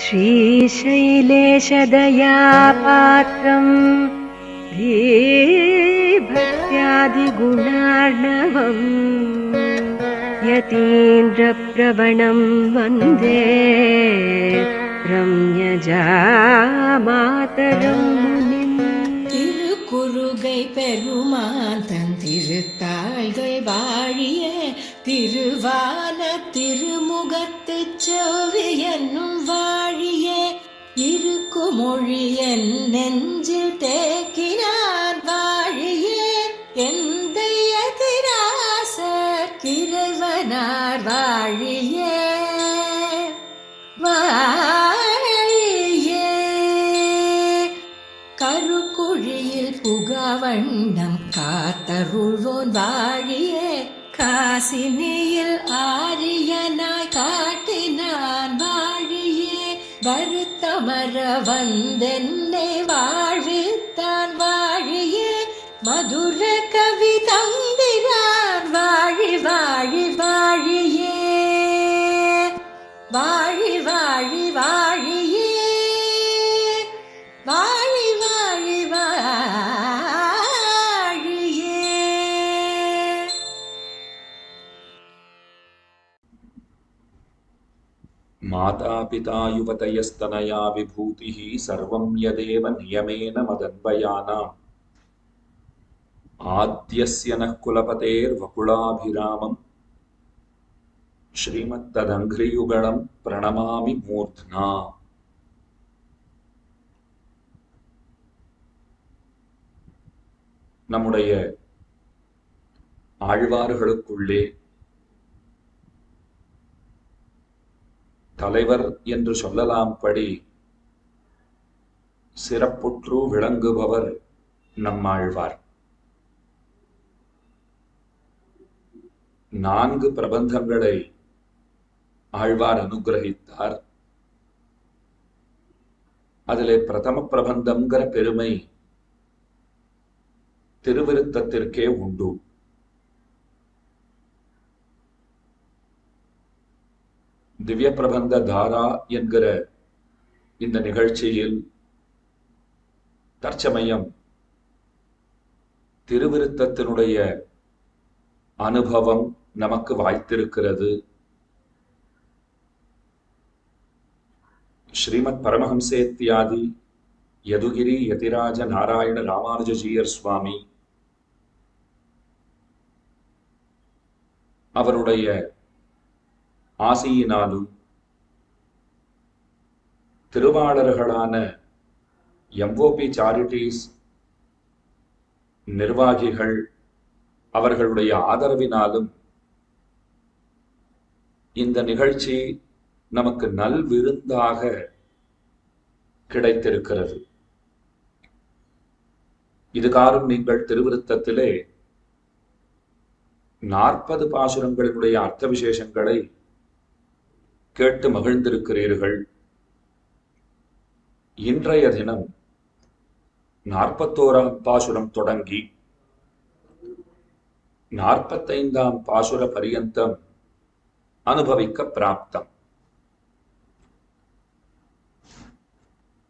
श्रीशैलेशदयापात्रम् धीभक्त्यादिगुणार्णवम् यतीन्द्रप्रवणं वन्दे रम्यजामातरं मुनिम्. திருக்குறுகை பெருமான் தன் திருத்தாள்கள் வாழிய திருவான திருமுகத்து செவ்வி என்னும் வாழிய இருக்குமொழி என் நெஞ்சில் தேக்கினான் வாழிய எந்தைய திராசர் கிழவனார் வாழிய கருக்குழியில் புகவண்ணம் காத்தருள்வோன் வாழியே காசினியில் ஆரியனாய் காட்டினான் வாழியே வருத்தமர வந்தென்னை வாழ்வித்தான் வாழியே மதுர கவி தந்திரான் வாழி வாழி வாழியே வாழி வாழி வாழியே வாழி வாழி வாழியே. माता पिता युवतयस्तनया विभूतिः सर्वं यदेव नियमेन मदन्वयानाम् आद्यस्य नः कुलपतेर्वकुलाभिरामम् श्रीमत्तदङ्घ्रियुगलं प्रणमामि मूर्ध्ना. நம்முடைய ஆழ்வார்களுக்குள்ளே தலைவர் என்று சொல்லலாம் படி சிறப்புற்று விளங்குபவர் நம்மாழ்வார். 4 பிரபந்தங்களை ஆழ்வார் அனுகிரகித்தார். அதிலே பிரதம பிரபந்தம்ங்கிற பெருமை திருவிருத்தத்திற்கே உண்டு. திவ்ய பிரபந்த தாரா என்கிற இந்த நிகழ்ச்சியில் தற்சமயம் திருவிருத்தத்தினுடைய அனுபவம் நமக்கு வாய்த்திருக்கிறது. ஸ்ரீமத் பரமஹம்சேத்யாதி யதுகிரி யதிராஜ நாராயண ராமானுஜீயர் சுவாமி அவருடைய ஆசியினாலும் திருவாளர்களான எம்ஓபி சாரிட்டிஸ் நிர்வாகிகள் அவர்களுடைய ஆதரவினாலும் இந்த நிகழ்ச்சி நமக்கு நல்விருந்தாக கிடைத்திருக்கிறது. இதுகாரும் நீங்கள் திருவிருத்தத்திலே 40 பாசுரங்களினுடைய அர்த்த விசேஷங்களை கேட்டு மகிழ்ந்திருக்கிறீர்கள். இன்றைய தினம் 41ஆம் பாசுரம் தொடங்கி 45ஆம் பாசுர பரியந்தம் அனுபவிக்க பிராப்தம்.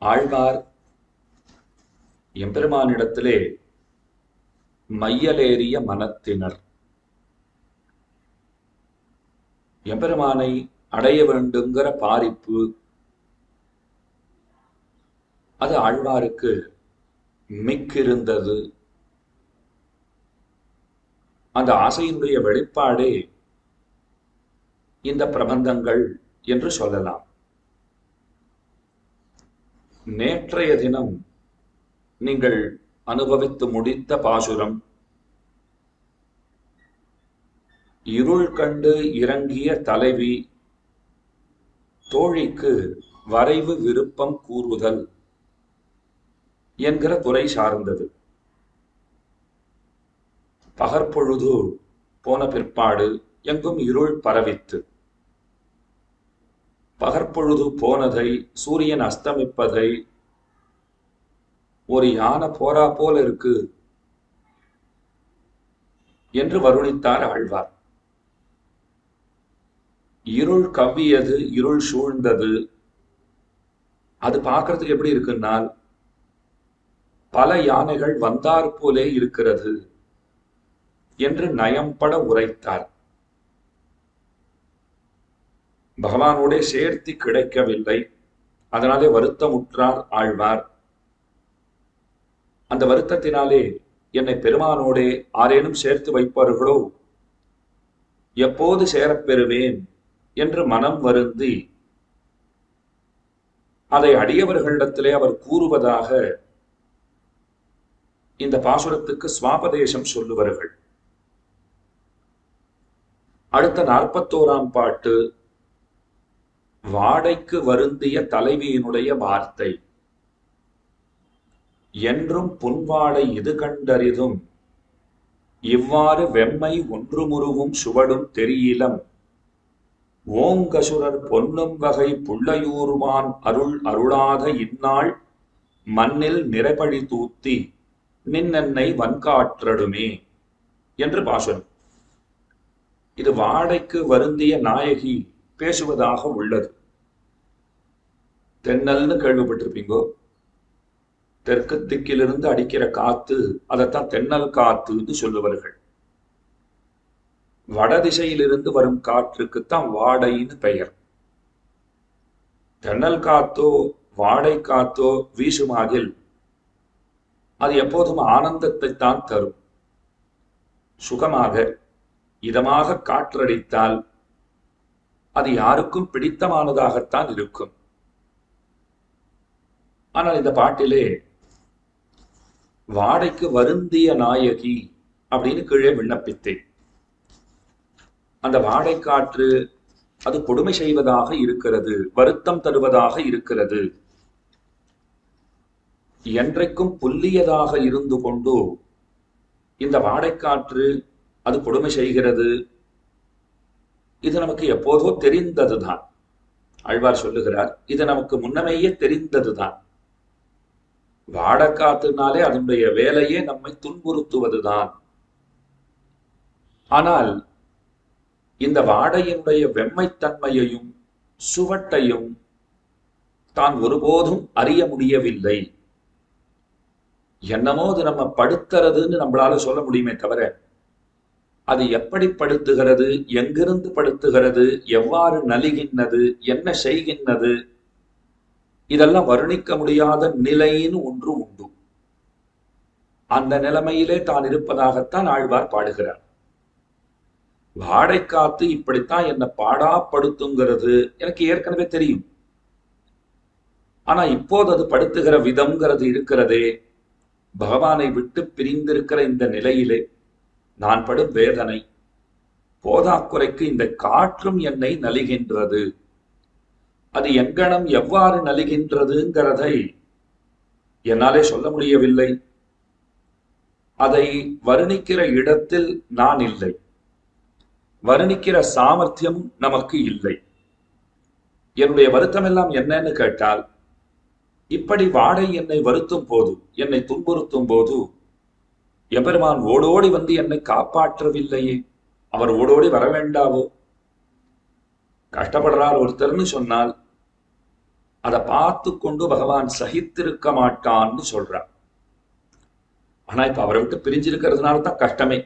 ஆழ்வார் எம்பெருமானிடத்திலே மையலேறிய மனத்தினர், எம்பெருமானை அடைய வேண்டுங்கிற பாரிப்பு அது ஆழ்வாருக்கு மிக்கிருந்தது. அந்த ஆசையினுடைய வெளிப்பாடே இந்த பிரபந்தங்கள் என்று சொல்லலாம். நேற்றைய தினம் நீங்கள் அனுபவித்து முடித்த பாசுரம் இருள் கண்டு இறங்கிய தலைவி தோழிக்கு வரைவு விருப்பம் கூறுதல் என்கிற துறை சார்ந்தது. பகற்பொழுது போன பிற்பாடு எங்கும் இருள் பரவித்து, பகற்பொழுது போனதை, சூரியன் அஸ்தமிப்பதை ஒரு யானை போரா போல இருக்கு என்று வருணித்தார் ஆழ்வார். இருள் கவ்வியது, இருள் சூழ்ந்தது. அது பார்க்கறதுக்கு எப்படி இருக்குன்னா பல யானைகள் வந்தார் போலே இருக்கிறது என்று நயம்பட உரைத்தார். பகவானோட சேர்த்தி கிடைக்கவில்லை, அதனாலே வருத்தமுற்றார் ஆழ்வார். அந்த வருத்தத்தினாலே என்னை பெருமானோடே ஆரேனும் சேர்த்து வைப்பார்களோ, எப்போது சேரப்பெறுவேன் என்று மனம் வருந்தி அதை அடியவர்களிடத்திலே அவர் கூறுவதாக இந்த பாசுரத்துக்கு சுவாபதேசம் சொல்லுவார்கள். அடுத்த 41ஆம் பாட்டு வாடைக்கு வருந்திய தலைவியினுடைய வார்த்தை. என்றும் புன்வாடை இது கண்டறிதும் இவ்வாறு வெம்மை ஒன்றுமுருவும் சுவடும் தெரியிலம் ஓங்கசுரர் பொன்னும் வகை புள்ளையூருமான் அருள் அருளாத இந்நாள் மண்ணில் நிறைபழி தூத்தி நின்னென்னை வன்காற்றடுமே என்று பாசுரம். இது வாடைக்கு வருந்திய நாயகி பேசுவதாக உள்ளது. தென்னல்னு கேள்விப்பட்டிருப்பீங்கோ. தெற்கு திக்கிலிருந்து அடிக்கிற காத்து, அதைத்தான் தென்னல் காத்துன்னு சொல்லுவார்கள். வடதிசையிலிருந்து வரும் காற்றுக்குத்தான் வாடைன்னு பெயர். தென்னல் காத்தோ வாடை காத்தோ வீசுமாகில் அது எப்போதும் ஆனந்தத்தை தான் தரும். சுகமாக இதமாக காற்றடித்தால் அது யாருக்கும் பிடித்தமானதாகத்தான் இருக்கும். ஆனால் இந்த பாட்டிலே வாடைக்கு வருந்திய நாயகி அப்படின்னு கீழே விண்ணப்பித்தேன். அந்த வாடை காற்று அது கொடுமை செய்வதாக இருக்கிறது, வருத்தம் தருவதாக இருக்கிறது. என்றைக்கும் புல்லியதாக இருந்து கொண்டு இந்த வாடைக்காற்று அது கொடுமை செய்கிறது. இது நமக்கு எப்போதோ தெரிந்ததுதான். ஆழ்வார் சொல்லுகிறார், இது நமக்கு முன்னமேயே தெரிந்ததுதான். வாடைக்காத்துனாலே அதனுடைய வேலையே நம்மை துன்புறுத்துவதுதான். ஆனால் இந்த வாடையினுடைய வெம்மைத்தன்மையையும் சுவட்டையும் தான் ஒருபோதும் அறிய முடியவில்லை. என்னமோ அது நம்ம படுத்துறதுன்னு நம்மளால சொல்ல முடியுமே தவிர, அது எப்படி படுத்துகிறது, எங்கிருந்து படுத்துகிறது, எவ்வாறு நலிகின்றது, என்ன செய்கின்றது, இதெல்லாம் வர்ணிக்க முடியாத நிலைன்னு ஒன்று உண்டு. அந்த நிலைமையிலே தான் இருப்பதாகத்தான் ஆழ்வார் பாடுகிறார். வாடைக்காத்து இப்படித்தான் என்ன பாடாப்படுத்துங்கிறது எனக்கு ஏற்கனவே தெரியும். ஆனா இப்போது அது படுத்துகிற விதம்ங்கிறது இருக்கிறதே, பகவானை விட்டு பிரிந்திருக்கிற இந்த நிலையிலே நான் படும் வேதனை போதாக்குறைக்கு இந்த காற்றும் என்னை நலிகின்றது. அது எங்கனம் எவ்வாறு நலிகின்றதுங்கிறதை என்னாலே சொல்ல முடியவில்லை. அதை வர்ணிக்கிற இடத்தில் நான் இல்லை, வர்ணிக்கிற சாமர்த்தியம் நமக்கு இல்லை. என்னுடைய வருத்தம் எல்லாம் என்னன்னு கேட்டால், இப்படி வாடை என்னை வருத்தும் போது, என்னை துன்புறுத்தும் போது எம்பெருமான் ஓடோடி வந்து என்னை காப்பாற்றவில்லையே, அவர் ஓடோடி வர வேண்டாவோ? கஷ்டப்படுறார் ஒருத்தர்னு சொன்னால் அதை பார்த்து கொண்டு பகவான் சகித்திருக்க மாட்டான்னு சொல்றார். ஆனா இப்ப அவரை விட்டு பிரிஞ்சிருக்கிறதுனால தான் கஷ்டமே.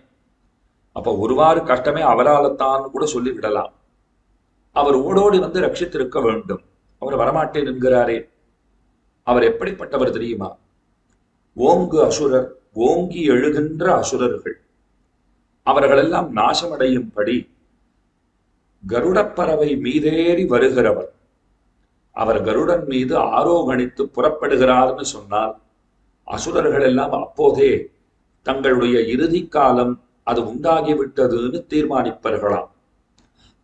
அப்ப ஒருவாறு கஷ்டமே அவரால்தான் கூட சொல்லி விடலாம். அவர் ஓடோடி வந்து ரட்சித்திருக்க வேண்டும். அவர் வரமாட்டேன் என்கிறாரே. அவர் எப்படிப்பட்டவர் தெரியுமா? ஓங்கு அசுரர், ஓங்கி எழுகின்ற அசுரர்கள், அவர்களெல்லாம் நாசமடையும்படி கருடப்பறவை மீதேறி வருகிறவர். அவர் கருடன் மீது ஆரோகணித்து புறப்படுகிறார்னு சொன்னால் அசுரர்கள் எல்லாம் அப்போதே தங்களுடைய இறுதி காலம் அது உண்டாகிவிட்டதுன்னு தீர்மானிப்பார்களாம்.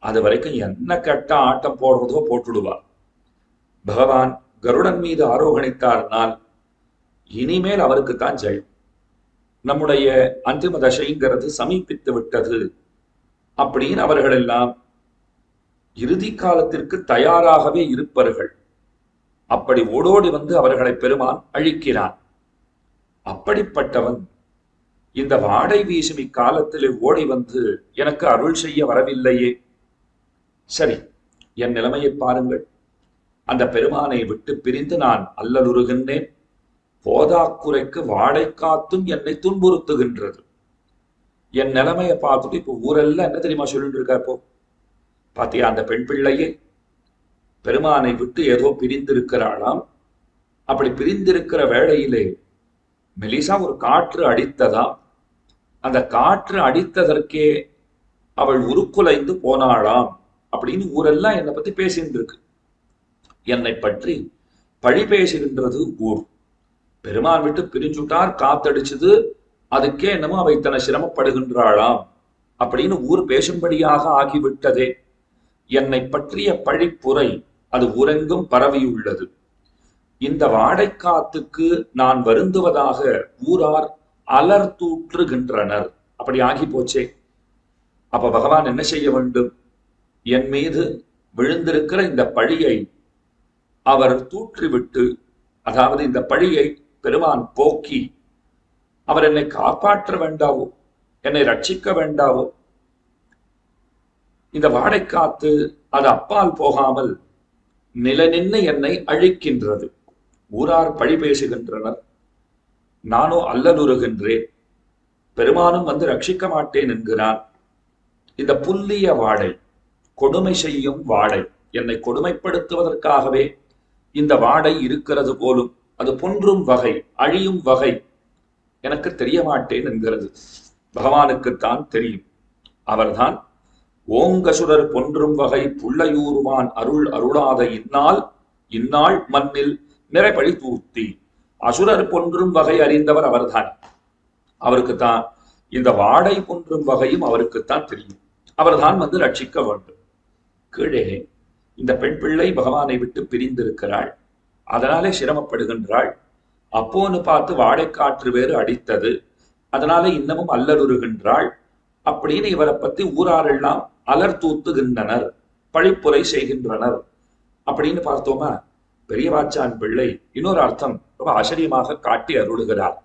அது வரைக்கும் என்ன கெட்ட ஆட்டம் போடுறதோ போட்டுடுவார். பகவான் கருடன் மீது ஆரோகணித்தார்னால் இனிமேல் அவருக்குத்தான் ஜெயம். நம்முடைய அந்திம தசைங்கிறது சமீபித்து விட்டது அப்படின்னு அவர்கள் எல்லாம் இறுதி காலத்திற்கு தயாராகவே இருப்பார்கள். அப்படி ஓடோடி வந்து அவர்களை பெருமான் அழிக்கிறான். அப்படிப்பட்டவன் இந்த வாடை வீசும் இக்காலத்தில் ஓடி வந்து எனக்கு அருள் செய்ய வரவில்லையே. சரி, என் நிலைமையை பாருங்கள். அந்த பெருமானை விட்டு பிரிந்து நான் அல்லலுறுகின்றேன். போதாக்குறைக்கு வாடை காத்தும் என்னை துன்புறுத்துகின்றது. என் நிலைமையை பார்த்துட்டு இப்போ ஊரெல்லாம் என்ன தெரியுமா சொல்லிட்டு இருக்கா? இப்போ பாத்தியா, அந்த பெண் பிள்ளையே பெருமானை விட்டு ஏதோ பிரிந்திருக்கிறாளாம். அப்படி பிரிந்திருக்கிற வேளையிலே மெலிசா ஒரு காற்று அடித்ததாம். அந்த காற்று அடித்ததற்கே அவள் உருக்குலைந்து போனாளாம் அப்படின்னு ஊரெல்லாம் என்னை பத்தி பேசிட்டு இருக்கு. என்னை பற்றி பழி பேசுகின்றது ஊர். பெருமான் விட்டு பிரிஞ்சுட்டார், காத்தடிச்சது, அதுக்கே என்னமோ அவை இத்தனை சிரமப்படுகின்றாளாம் அப்படின்னு ஊர் பேசும்படியாக ஆகிவிட்டதே. என்னை பற்றிய பழிப்புரை அது ஊரெங்கும் பரவியுள்ளது. இந்த வாடைக்காத்துக்கு நான் வருந்துவதாக ஊரார் அலர் தூற்றுகின்றனர். அப்படி ஆகி போச்சே. அப்ப பகவான் என்ன செய்ய வேண்டும்? என் மீது விழுந்திருக்கிற இந்த பழியை அவர் தூற்றிவிட்டு, அதாவது இந்த பழியை பெருமான் போக்கி அவர் என்னை காப்பாற்ற வேண்டாவோ, என்னை ரட்சிக்க வேண்டாவோ? இந்த வாடைக்காத்து அது அப்பால் போகாமல் நிலநின்று என்னை அழிக்கின்றது. ஊரார் பழி பேசுகின்றனர், நானோ அல்லலுறுகின்றேன். பெருமானும் வந்து ரட்சிக்க மாட்டேன் என்கிறான். இந்த புல்லிய வாடை, கொடுமை செய்யும் வாடை, என்னை கொடுமைப்படுத்துவதற்காகவே இந்த வாடை இருக்கிறது போலும். அது பொன்றும் வகை, அழியும் வகை எனக்கு தெரிய மாட்டேன் என்கிறது. பகவானுக்குத்தான் தெரியும். அவர்தான் ஓங்கசுரர் பொன்றும் வகை புள்ளையூருவான் அருள் அருளாத இந்நாள் மண்ணில் நிறைபழி தூர்த்தி. அசுரர் பொன்றும் வகை அறிந்தவர் அவர்தான். அவருக்குத்தான் இந்த வாடை பொன்றும் வகையும் அவருக்குத்தான் தெரியும். அவர்தான் வந்து ரட்சிக்க வேண்டும். கீழே இந்த பெண் பிள்ளை பகவானை விட்டு பிரிந்திருக்கிறாள், அதனாலே சிரமப்படுகின்றாள். அப்போன்னு பார்த்து வாடைக்காற்று வேறு அடித்தது, அதனால இன்னமும் அல்லலுறுகின்றாள் அப்படின்னு இவரை பத்தி ஊராரெல்லாம் அலர் தூத்துகின்றனர், பழிப்புரை செய்கின்றனர் அப்படின்னு பார்த்தோமா. பெரியவாச்சான் பிள்ளை இன்னொரு அர்த்தம் ரொம்ப ஆச்சரியமாக காட்டி அருளுகிறார்.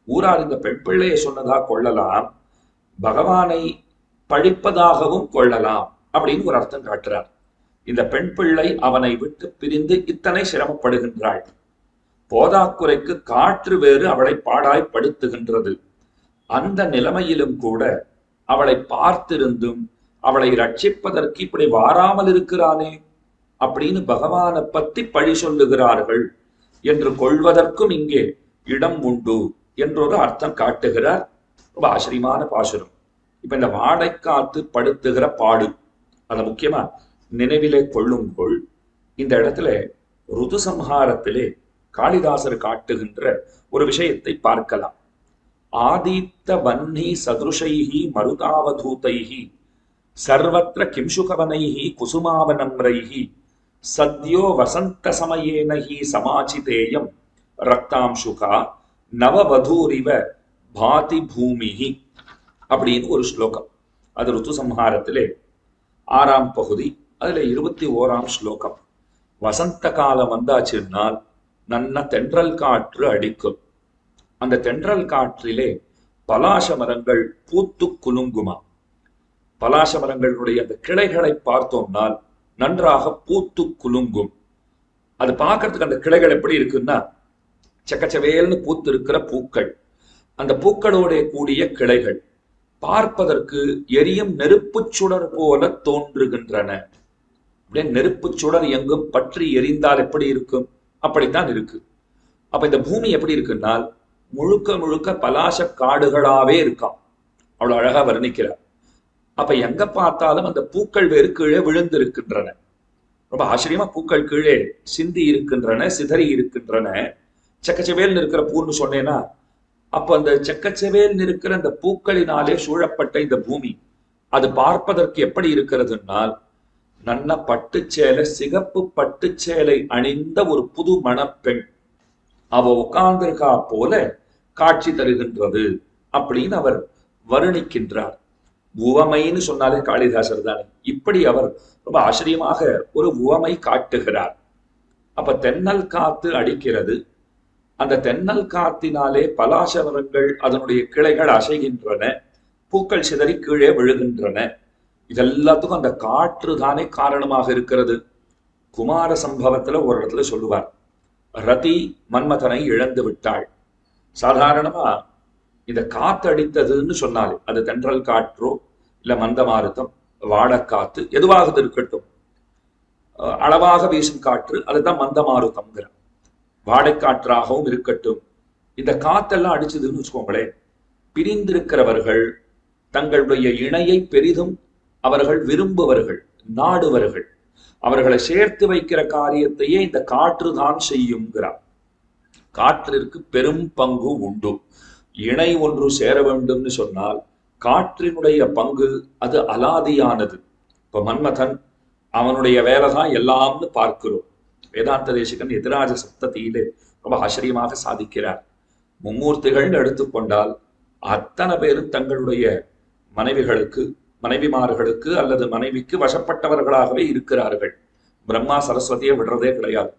ஊரார் இந்த பெண் பிள்ளையை சொன்னதா கொள்ளலாம், பகவானை பழிப்பதாகவும் கொள்ளலாம் அப்படின்னு ஒரு அர்த்தம் காட்டுறார். இந்த பெண் பிள்ளை அவனை விட்டு பிரிந்து இத்தனை சிரமப்படுகின்றாள். போதாக்குறைக்கு காற்று வேறு அவளை பாடாய்ப்படுத்துகின்றது. அந்த நிலைமையிலும் கூட அவளை பார்த்திருந்தும் அவளை ரட்சிப்பதற்கு இப்படி வாராமல் இருக்கிறானே அப்படின்னு பகவானை பத்தி பழி சொல்லுகிறார்கள் என்று கொள்வதற்கும் இங்கே இடம் உண்டு என்றொரு அர்த்தம் காட்டுகிறார். ரொம்ப ஆச்சரியமான பாசுரம். இப்ப இந்த வாடைக்காத்து படுத்துகிற பாடு அதை முக்கியமா நினைவிலே கொள்ளுங்கொள். இந்த இடத்துல ருது சம்ஹாரத்திலே காளிதாசர் காட்டுகின்ற ஒரு விஷயத்தை பார்க்கலாம். ஆதித்த வன்னி சதுருஷைஹி மருதாவதூதைஹி சர்வத்ர கிம்சுகவனைஹி குசுமாவனம்ரைஹி சத்யோ வசந்த சமயேனஹி சமாச்சிதேயம் ரக்தாம்சுகா நவவதூரிவ பாதி பூமிஹி அப்படின்னு ஒரு ஸ்லோகம். அது ருத்து சம்ஹாரத்திலே 6ஆம் பகுதி, அதுல 21ஆம் ஸ்லோகம். வசந்த காலம் வந்தாச்சுன்னால் நன்ன தென்றல் காற்று அடிக்கும். அந்த தென்றல் காற்றிலே பலாச மரங்கள் பூத்து குலுங்குமா. பலாச மரங்களுடைய அந்த கிளைகளை பார்த்தோம்னால் நன்றாக பூத்து குலுங்கும். அது பார்க்கறதுக்கு அந்த கிளைகள் எப்படி இருக்குன்னா சக்கச்சவேல்னு பூத்து இருக்கிற பூக்கள். அந்த பூக்களோட கூடிய கிளைகள் பார்ப்பதற்கு எரியும் நெருப்பு சுடர் போல தோன்றுகின்றன. அப்படியே நெருப்பு சுடர் எங்கும் பற்றி எரிந்தால் எப்படி இருக்கும், அப்படித்தான் இருக்கு. அப்ப இந்த பூமி எப்படி இருக்குன்னால் முழுக்க முழுக்க பலாச காடுகளாவே இருக்காம். அவ்வளவு அழகா வர்ணிக்கிறார். அப்ப எங்க பார்த்தாலும் அந்த பூக்கள் வேறு கீழே விழுந்து இருக்கின்றன. ரொம்ப ஆச்சரியமா பூக்கள் கீழே சிந்தி இருக்கின்றன, சிதறி இருக்கின்றன. செக்கச்சவேல் இருக்கிற பூன்னு சொன்னேன்னா அப்ப அந்த செக்கச்சவேல் இருக்கிற அந்த பூக்களினாலே சூழப்பட்ட இந்த பூமி அது பார்ப்பதற்கு எப்படி இருக்கிறதுனால் நல்ல பட்டுச்சேலை, சிகப்பு பட்டுச்சேலை அணிந்த ஒரு புது மணப்பெண் அவ உட்கார்ந்திருக்கா போல காட்சி தருகின்றது அப்படின்னு அவர் வர்ணிக்கின்றார். உவமைன்னு சொன்னாலே காளிதாசர் தானே. இப்படி அவர் ரொம்ப ஆச்சரியமாக ஒரு உவமை காட்டுகிறார். அப்ப தென்னல் காத்து அடிக்கிறது. அந்த தென்னல் காத்தினாலே பலாச மரங்கள் அதனுடைய கிளைகள் அசைகின்றன, பூக்கள் சிதறி கீழே விழுகின்றன. இதெல்லாத்துக்கும் அந்த காற்று தானே காரணமாக இருக்கிறது. குமார சம்பவத்துல ஒரு இடத்துல சொல்லுவார், ரதி மன்மதனை இழந்து விட்டாள். சாதாரணமா இந்த காத்தடித்ததுன்னு சொன்னாலே அது தென்றல் காற்றோ இல்ல மந்தமாருத்தம் வாடக்காத்து எதுவாக இருக்கட்டும், அளவாக வீசும் காற்று அதுதான் மந்தமாருத்தம்ங்கிற. வாடைக்காற்றாகவும் இருக்கட்டும், இந்த காத்தெல்லாம் அடிச்சதுன்னு வச்சுக்கோங்களேன், பிரிந்திருக்கிறவர்கள் தங்களுடைய இணையை பெரிதும் அவர்கள் விரும்புவர்கள், நாடுவர்கள். அவர்களை சேர்த்து வைக்கிற காரியத்தையே இந்த காற்று தான் செய்யுங்கிறார். காற்றிற்கு பெரும் பங்கு உண்டு. இணை ஒன்று சேர வேண்டும்னு சொன்னால் காற்றினுடைய பங்கு அது அலாதியானது. இப்ப மன்மதன் அவனுடைய வேலைதான் எல்லாம்னு பார்க்கிறோம். வேதாந்த தேசிகன் எதிராஜ சப்தத்தியிலே ரொம்ப ஆச்சரியமாக சாதிக்கிறார். மும்மூர்த்திகள் எடுத்துக்கொண்டால் அத்தனை பேரும் தங்களுடைய மனைவிமார்களுக்கு அல்லது மனைவிக்கு வசப்பட்டவர்களாகவே இருக்கிறார்கள். பிரம்மா சரஸ்வதியை விடுறதே கிடையாது.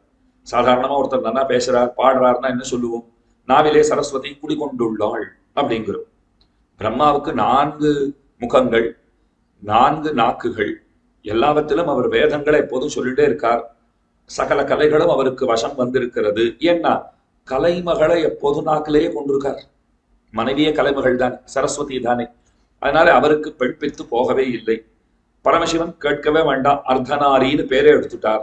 சாதாரணமா ஒருத்தர் நல்லா பேசுறார் பாடுறாருன்னா என்ன சொல்லுவோம்? நாவிலே சரஸ்வதி குடிகொண்டுள்ளாள் அப்படிங்கிறோம். பிரம்மாவுக்கு 4 முகங்கள், 4 நாக்குகள், எல்லாவற்றிலும் அவர் வேதங்களை எப்போதும் சொல்லிட்டே இருக்கார். சகல கலைகளும் அவருக்கு வசம் வந்திருக்கிறது. ஏன்னா கலைமகளை எப்போதும் நாக்கிலேயே கொண்டிருக்கார். மனைவியே கலைமகள் தான், சரஸ்வதி தானே. அதனால அவருக்கு பெண் பித்து போகவே இல்லை. பரமசிவன் கேட்கவே வேண்டாம், அர்த்தநாரின்னு பேரே எடுத்துட்டார்.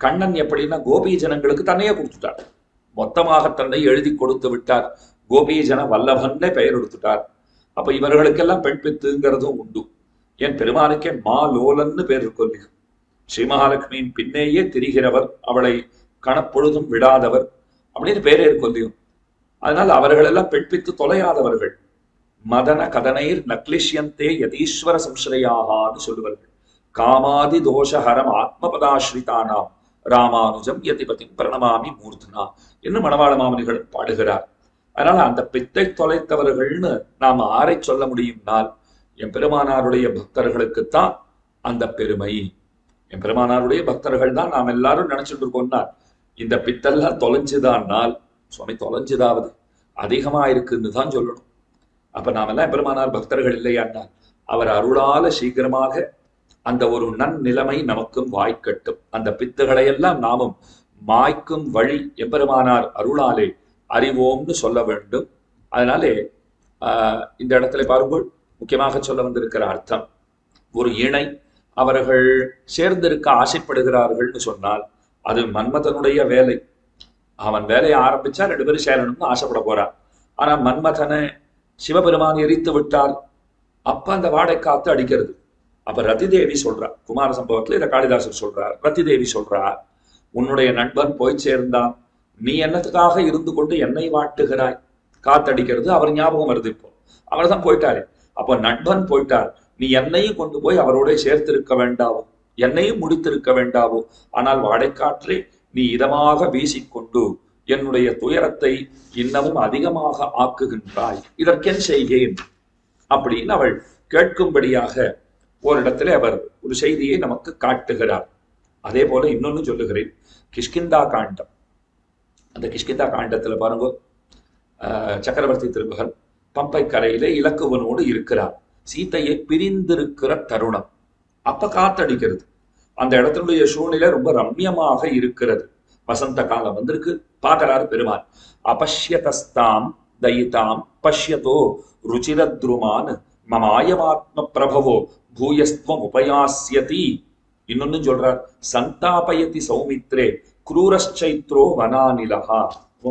கண்ணன் எப்படின்னா கோபி ஜனங்களுக்கு தன்னையே கொடுத்துட்டார். மொத்தமாக தன்னை எழுதி கொடுத்து விட்டார். கோபீஜன வல்லபன்னே பெயர் எடுத்துட்டார். அப்ப இவர்களுக்கெல்லாம் பெண் பித்துங்கிறதும் உண்டு. என் பெருமானுக்கே மாலோலன்னு பேர் இருக்கும். ஸ்ரீ மகாலட்சுமியின் பின்னேயே திரிகிறவர், அவளை கணப்பொழுதும் விடாதவர் அப்படின்னு பேரே இருக்கும். அதனால் அவர்களெல்லாம் பெண் பித்து தொலையாதவர்கள். மதன கதனைர் நக்லிஷ்யந்தே யதீஸ்வர சம்ஸ்ரயாகான்னு சொல்லுவார்கள். காமாதி தோஷஹரம் ஆத்மபதாஸ்ரிதானாம் ராமானுஜம் யதிபதி பிரணமாமி மூர்த்தனா என்று மணவாள மாமனிகள் பாடுகிறார். அதனால அந்த பித்தை தொலைத்தவர்கள்னு நாம் ஆரை சொல்ல முடியும்னால் என் பெருமானாருடைய பக்தர்களுக்குத்தான் அந்த பெருமை. என் பெருமானாருடைய பக்தர்கள் தான் நாம் எல்லாரும் நினைச்சிட்டு இருக்கோம்னா இந்த பித்தெல்லாம் தொலைஞ்சுதான்னால் சுவாமி தொலைஞ்சுதாவது அதிகமா இருக்குன்னு தான் சொல்லணும். அப்ப நாம் எல்லாம் பெருமானார் பக்தர்கள் இல்லையான்னா அவர் அருளால சீக்கிரமாக அந்த ஒரு நன்னிலைமை நமக்கும் வாய்க்கட்டும். அந்த பித்துகளை எல்லாம் நாமும் மாய்க்கும் வழி எம்பெருமானார் அருளாலே அறிவோம்னு சொல்ல வேண்டும். அதனாலே இந்த இடத்துல பாருங்கள், முக்கியமாக சொல்ல வந்திருக்கிற அர்த்தம், ஒரு இணை அவர்கள் சேர்ந்திருக்க ஆசைப்படுகிறார்கள்னு சொன்னால் அது மன்மதனுடைய வேலை. அவன் வேலையை ஆரம்பிச்சா 2 பேரும் சேரணும்னு ஆசைப்பட போறான். ஆனா மன்மதனை சிவபெருமான் எரித்து விட்டார். அப்ப அந்த வாடை காத்து அடிக்கிறது. அப்ப ரதி தேவி சொல்றார், குமார சம்பவத்துல இதை காளிதாசர் சொல்றார். ரதி தேவி சொல்றார், உன்னுடைய நண்பன் போய் சேர்ந்தான், நீ என்னத்துக்காக இருந்து கொண்டு என்னை வாட்டுகிறாய்? காத்தடிக்கிறது அவர் ஞாபகம் வருது. இப்போ அவர் தான் போயிட்டாரு. அப்போ நண்பன் போயிட்டார், நீ என்னையும் கொண்டு போய் அவரோட சேர்த்திருக்க வேண்டாவோ, என்னையும் முடித்திருக்க வேண்டாவோ. ஆனால் வாடைக்காற்றே நீ இதமாக வீசிக்கொண்டு என்னுடைய துயரத்தை இன்னமும் அதிகமாக ஆக்குகின்றாய், இதற்கென் செய்கேன் அப்படின்னு அவள் கேட்கும்படியாக ஒரு இடத்துல அவர் ஒரு செய்தியை நமக்கு காட்டுகிறார். அதே போல இன்னொன்னு சொல்லுகிறேன், கிஷ்கிந்தா காண்டம். அந்த கிஷ்கிந்தா காண்டத்துல பாருங்க, சக்கரவர்த்தி திருமகன் பம்பை கரையிலே இலக்குவனோடு இருக்கிறார். சீத்தையை பிரிந்திருக்கிற தருணம். அப்ப காத்தடிக்கிறது. அந்த இடத்தினுடைய சூழ்நிலை ரொம்ப ரம்யமாக இருக்கிறது. வசந்த காலம் வந்திருக்கு. பார்க்கிறாரு பெருமான். அபஷ்யதஸ்தாம் தயிதாம் பஷ்யதோ ருச்சிரத்ருமான் மமாயமாத்ம பிரபவோ பூயஸ்துவம் உபயாஸ்யதி. இன்னொன்னு சொல்றார், சந்தாபயதி சௌமித்ரே குரூரச்சைத்ரோ வனாநிலஹா.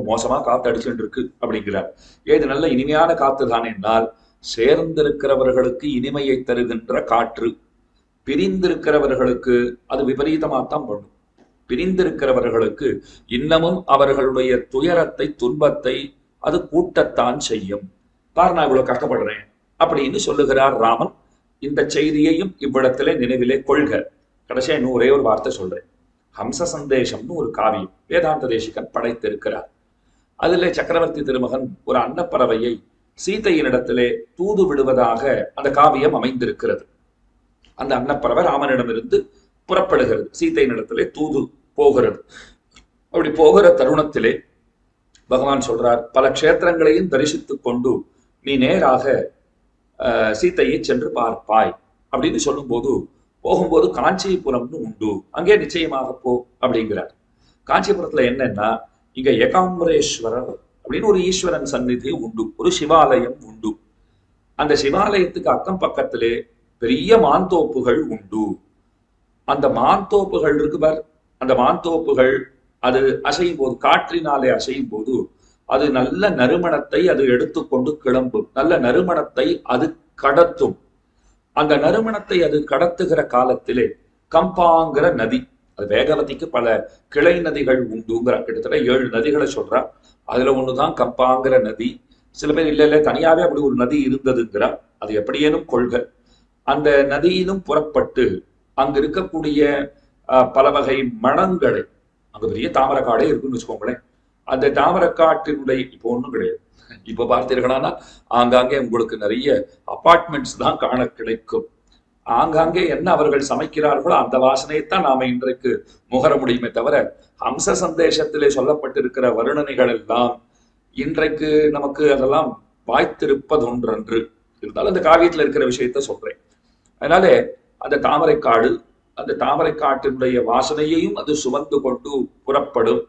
மோசமா காத்து அடிச்சுட்டு இருக்கு அப்படிங்கிறார். ஏது நல்ல இனிமையான காத்து தானே என்னால் சேர்ந்திருக்கிறவர்களுக்கு இனிமையை தருகின்ற காற்று. பிரிந்திருக்கிறவர்களுக்கு அது விபரீதமாத்தான் பண்ணும். பிரிந்திருக்கிறவர்களுக்கு இன்னமும் அவர்களுடைய துயரத்தை துன்பத்தை அது கூட்டத்தான் செய்யும். பார், நான் இவ்வளவு கஷ்டப்படுறேன் அப்படின்னு சொல்லுகிறார் ராமன். இந்த செய்தியையும் இவ்விடத்திலே நினைவிலே கொள்க. கடைசியா இன்னும் ஒரே ஒரு வார்த்தை சொல்றேன். ஹம்ச சந்தேசம்னு ஒரு காவியம் வேதாந்த தேசிகன் படைத்திருக்கிறார். அதிலே சக்கரவர்த்தி திருமகன் ஒரு அன்னப்பறவையை சீதையினிடத்திலே தூது விடுவதாக அந்த காவியம் அமைந்திருக்கிறது. அந்த அன்னப்பறவை ராமனிடமிருந்து புறப்படுகிறது, சீதையினிடத்திலே தூது போகிறது. அப்படி போகிற தருணத்திலே பகவான் சொல்றார், பல க்ஷேத்திரங்களையும் தரிசித்துக் கொண்டு நீ நேராக சீத்தையை சென்று பார்ப்பாய் அப்படின்னு சொல்லும் போது போகும்போது காஞ்சிபுரம்னு உண்டு, அங்கே நிச்சயமாக போ அப்படிங்கிறார். காஞ்சிபுரத்துல என்னன்னா, இங்க ஏகாம்பரேஸ்வரர் அப்படின்னு ஒரு ஈஸ்வரன் சந்நிதி உண்டு, ஒரு சிவாலயம் உண்டு. அந்த சிவாலயத்துக்கு அக்கம் பக்கத்திலே பெரிய மாந்தோப்புகள் உண்டு. அந்த மாந்தோப்புகள் இருக்கு பார், அந்த மாந்தோப்புகள் அது அசையும் போது, காற்றினாலே அசையும் போது அது நல்ல நறுமணத்தை அது எடுத்துக்கொண்டு கிளம்பும், நல்ல நறுமணத்தை அது கடத்தும். அந்த நறுமணத்தை அது கடத்துகிற காலத்திலே கம்பாங்கிற நதி, அது வேகவதிக்கு பல கிளை நதிகள் உண்டுங்கிற, கிட்டத்தட்ட 7 நதிகளை சொல்றா. அதுல ஒண்ணுதான் கம்பாங்கிற நதி. சில பேர் இல்ல தனியாவே அப்படி ஒரு நதி இருந்ததுங்கிறா. அது எப்படியேனும் கொள்க. அந்த நதியிலும் புறப்பட்டு அங்க இருக்கக்கூடிய பல வகை மணங்களை, அங்க பெரிய தாமரக்காடே இருக்குன்னு வச்சுக்கோங்களேன். அந்த தாமரக்காட்டினுடைய இப்போ ஒண்ணும் கிடையாது. இப்ப பார்த்தீர்களானா ஆங்காங்கே உங்களுக்கு நிறைய அபார்ட்மெண்ட்ஸ் தான் காண கிடைக்கும். ஆங்காங்கே என்ன அவர்கள் சமைக்கிறார்களோ அந்த வாசனையைத்தான் நாம இன்றைக்கு முகர முடியுமே தவிர, ஹம்ச சந்தேசத்திலே சொல்லப்பட்டிருக்கிற வருணனைகள் எல்லாம் இன்றைக்கு நமக்கு அதெல்லாம் வாய்த்திருப்பதொன்றன்று. இருந்தாலும் அந்த காவியத்துல இருக்கிற விஷயத்த சொல்றேன். அதனால அந்த தாமரைக்காடு, அந்த தாமரைக்காட்டினுடைய வாசனையையும் அது சுமந்து கொண்டு புறப்படும்.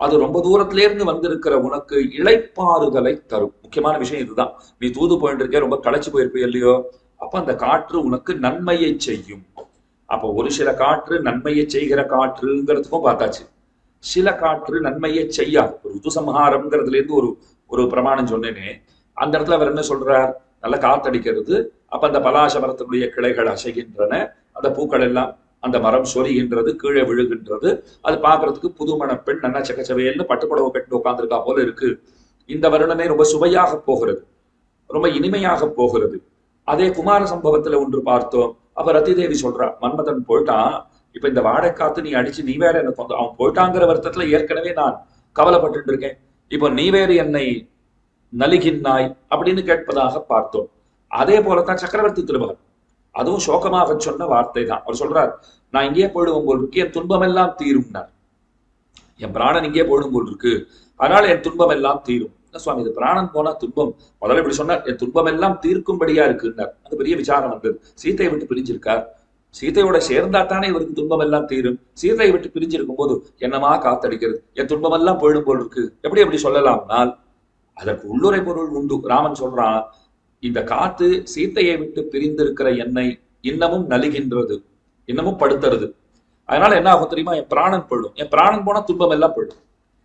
அது ரொம்ப தூரத்திலே இருந்து வந்திருக்கிற உனக்கு இளைப்பாறுதலை தரும். முக்கியமான விஷயம் இதுதான். நீ தூது போயிட்டு இருக்க, ரொம்ப களைச்சு போயிருப்ப இல்லையோ, அப்ப அந்த காற்று உனக்கு நன்மையை செய்யும். அப்ப ஒரு சில காற்று நன்மையை செய்கிற காற்றுங்கிறதுக்கும் பார்த்தாச்சு. சில காற்று நன்மையை செய்யாது. ஒரு ருதுசம்ஹாரம்ங்கிறதுல இருந்து ஒரு பிரமாணம் சொன்னேனே, அந்த இடத்துல அவர் என்ன சொல்றார், நல்ல காத்தடிக்கிறது. அப்ப அந்த பலாச மரத்தினுடைய கிளைகள் அசைகின்றன, அந்த பூக்கள் எல்லாம், அந்த மரம் சொரிகின்றது, கீழே விழுகின்றது. அது பாக்குறதுக்கு புதுமண பெண் நல்லா செக்கச்சவையல்னு பட்டுப்புடவை கட்டு உட்காந்துருக்கா போல இருக்கு. இந்த வருணனை ரொம்ப சுவையாக போகிறது, ரொம்ப இனிமையாக போகிறது. அதே குமார சம்பவத்துல ஒன்று பார்த்தோம். அப்ப ரத்திதேவி சொல்றா, மன்மதன் போயிட்டான், இப்ப இந்த வாடகை காத்து நீ அடிச்சு நீ வேற என்ன கொண்டு, அவன் போயிட்டாங்கிற வருத்தத்துல ஏற்கனவே நான் கவலைப்பட்டு இருக்கேன், இப்போ நீ வேறு என்னை நலிகின்னாய் அப்படின்னு கேட்பதாக பார்த்தோம். அதே போலத்தான் சக்கரவர்த்தி திருமகன், அதுவும் சோகமாக சொன்ன வார்த்தை தான். அவர் சொல்றார், நான் இங்கேயே போயிடுவோம் போல் இருக்கு, என் துன்பம் எல்லாம் தீரும்னார். என் பிராணன் இங்கே போயிடும் போல் இருக்கு, அதனால என் துன்பம் எல்லாம் தீரும். சுவாமி, இது பிராணன் போனா துன்பம், முதல்ல இப்படி சொன்னார், என் துன்பம் எல்லாம் தீர்க்கும்படியா இருக்குன்னார். அது பெரிய விசாரம் வந்தது. சீத்தையை விட்டு பிரிஞ்சிருக்கார், சீத்தையோட சேர்ந்தா தானே இவருக்கு துன்பம் எல்லாம் தீரும். சீத்தையை விட்டு பிரிஞ்சிருக்கும் போது என்னமா காத்தடிக்கிறது, என் துன்பம் எல்லாம் போயிடும் போல் இருக்கு, எப்படி சொல்லலாம்னால் அதற்கு உள்ளுரை பொருள் உண்டு. ராமன் சொல்றான், இந்த காத்து சீத்தையை விட்டு பிரிந்திருக்கிற என்னை இன்னமும் நலிகின்றது, இன்னமும் படுத்துறது. அதனால என்ன ஆகும் தெரியுமா, என் பிராணன் போயிடும். என் பிராணன் போனா துன்பம் எல்லாம் போயிடும்.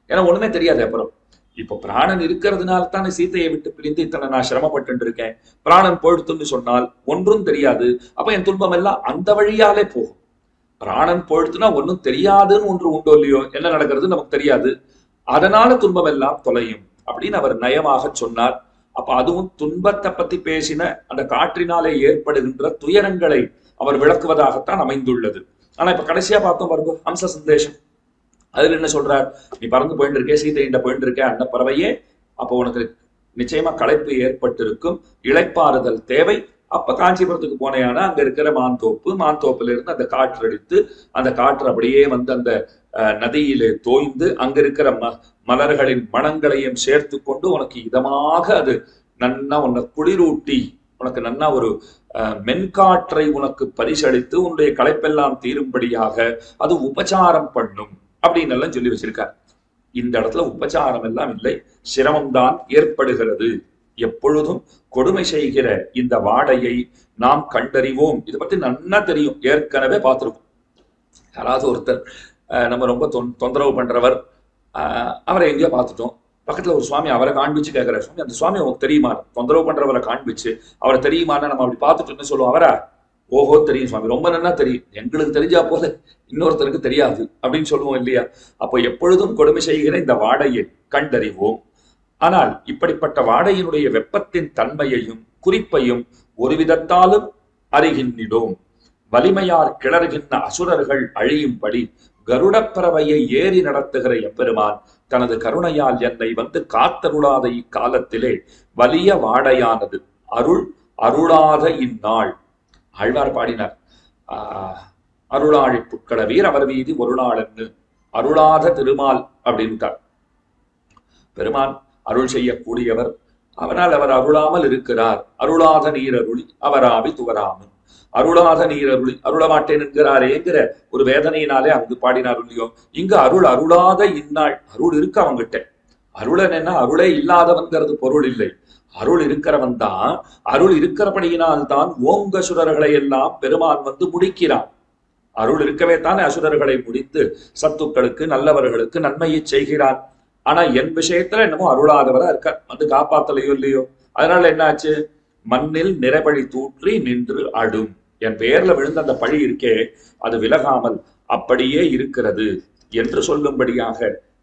ஏன்னா ஒண்ணுமே தெரியாது. அப்புறம் இப்ப பிராணன் இருக்கிறதுனால தானே சீத்தையை விட்டு பிரிந்து இத்தனை நான் சிரமப்பட்டு இருக்கேன். பிராணன் போயிடுத்துன்னு சொன்னால் ஒன்றும் தெரியாது. அப்ப என் துன்பம் எல்லாம் அந்த வழியாலே போகும். பிராணன் போயிடுத்துனா ஒன்றும் தெரியாதுன்னு ஒன்று உண்டோ இல்லையோ, என்ன நடக்கிறது நமக்கு தெரியாது, அதனால துன்பம் எல்லாம் தொலையும் அப்படின்னு அவர் நயமாக சொன்னார். அப்ப அதுவும் துன்பத்தை பத்தி பேசின அந்த காற்றினாலே ஏற்படுகின்ற துயரங்களை அவர் விளக்குவதாகத்தான் அமைந்துள்ளது. ஆனா இப்ப கடைசியா பார்த்தோம் பாருங்க, ஹம்ச சந்தேஷம். அதுல என்ன சொல்றார், நீ பறந்து போயிட்டு இருக்கே, சீதையிட்ட போயிட்டு இருக்க, அந்த பறவையே அப்போ உனக்கு நிச்சயமா களைப்பு ஏற்பட்டு இருக்கும், இளைப்பாறுதல் தேவை. அப்ப காஞ்சிபுரத்துக்கு போனேன்னா அங்க இருக்கிற மாந்தோப்புல இருந்து அந்த காற்று அடித்து, அந்த காற்று அப்படியே வந்து அந்த நதியிலே தோய்ந்து அங்க இருக்கிற மலர்களின் மணங்களையும் சேர்த்து கொண்டு உனக்கு இதமாக அது நன்னா உன்னை குளிரூட்டி, உனக்கு நன்னா ஒரு மென்காற்றை உனக்கு பரிசளித்து உன்னுடைய களைப்பெல்லாம் தீரும்படியாக அது உபச்சாரம் பண்ணும் அப்படின்னு எல்லாம் சொல்லி வச்சிருக்கார். இந்த இடத்துல உபச்சாரம் எல்லாம் இல்லை, சிரமம்தான் ஏற்படுகிறது. எப்பொழுதும் கொடுமை செய்கிற இந்த வாடையை நாம் கண்டறிவோம். இதை பத்தி நன்னா தெரியும், ஏற்கனவே பார்த்திருக்கோம். யாராவது ஒருத்தர் நம்ம ரொம்ப தொந்தரவு பண்றவர், அவரை எங்கேயோ பார்த்துட்டோம், பக்கத்துல ஒரு சுவாமி அவரை காண்பிச்சு கேட்கிற, சுவாமி அந்த சுவாமி அவருக்கு தெரியுமா, தொந்தரவு பண்றவரை காண்பிச்சு அவரை தெரியுமான்னு நம்ம அப்படி பார்த்துட்டோம்னு சொல்லுவோம். அவரா, ஓஹோ தெரியும் சுவாமி, ரொம்ப நல்லா தெரியும், எங்களுக்கு தெரிஞ்சா போல இன்னொருத்தருக்கு தெரியாது அப்படின்னு சொல்லுவோம் இல்லையா. அப்போ எப்பொழுதும் கொடுமை செய்கிற இந்த வாடையை கண்டறிவோம். ஆனால் இப்படிப்பட்ட வாடையினுடைய வெப்பத்தின் தன்மையையும் குறிப்பையும் ஒரு விதத்தாலும் அறிகின்றோம். வலிமையார் கிளறுகின்ற அசுரர்கள் அழியும்படி கருடப்பறவையை ஏறி நடத்துகிற எம்பெருமான் தனது கருணையால் என்னை வந்து காத்தருளாத இக்காலத்திலே வலிய வாடையானது அருளாத இந்நாள். ஆழ்வார் பாடினார், அருளாழி புட்களவீர் அவர் வீதி ஒரு நாள் என்று, அருளாத திருமால் அப்படின்ட்டார். பெருமான் அருள் செய்யக்கூடியவர், அவனால் அவர் அருளாமல் இருக்கிறார். அருளாத நீர் அருளி அவராவி துவராமன். அருளாத நீர் அருளி அருள மாட்டேன் என்கிறாரேங்கிற ஒரு வேதனையினாலே அங்கு பாடினார் இல்லையோ. இங்கு அருளாத இந்நாள். அருள் இருக்கு அவங்கிட்ட. அருளன் என்ன, அருளே இல்லாதவன்கிறது பொருள் இல்லை. அருள் இருக்கிறவன் தான். அருள் இருக்கிறபடியினால் தான் ஓங்க சுரர்களை எல்லாம் பெருமான் முடிக்கிறான். அருள் இருக்கவே தானே அசுரர்களை முடித்து சத்துக்களுக்கு நல்லவர்களுக்கு நன்மையை செய்கிறான். ஆனா என் விஷயத்துல என்னமோ அருளாதவரா இருக்க, காப்பாத்தலையோ இல்லையோ. அதனால என்னாச்சு, மண்ணில் நிறைபழி தூற்றி நின்று அடும். என் பெயர்ல விழுந்த அந்த பழி இருக்கே, அது விலகாமல் அப்படியே இருக்கிறது என்று சொல்லும்படியாக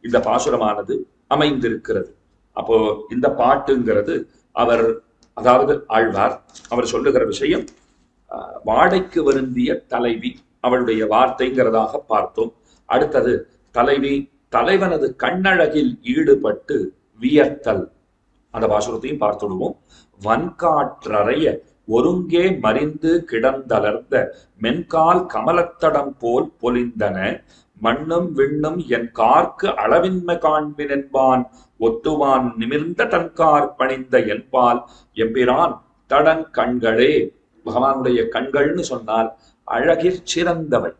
இந்த பாசுரமானது அமைந்திருக்கிறது. அப்போ இந்த பாட்டுங்கிறது அவர், அதாவது ஆழ்வார், அவர் சொல்லுகிற விஷயம் வாடைக்கு வருந்திய தலைவி, அவளுடைய வார்த்தைங்கிறதாக பார்த்தோம். அடுத்தது தலைவி தலைவனது கண்ணழகில் ஈடுபட்டு வியத்தல், அந்த பாசுரத்தையும் பார்த்துடுவோம். வன்காற்றறைய ஒருங்கே மறிந்து கிடந்தலர்ந்த மென்கால் கமலத்தடம் போல் பொலிந்தன மண்ணும் விண்ணும் என் கார்க்கு அளவின்மை காண்பின் என்பான் ஒத்துவான் நிமிர்ந்த தன்கார் பணிந்த என்பால் எம்பிரான் தடங்கண்களே. பகவானுடைய கண்கள்னு சொன்னால் அழகிற் சிறந்தவை.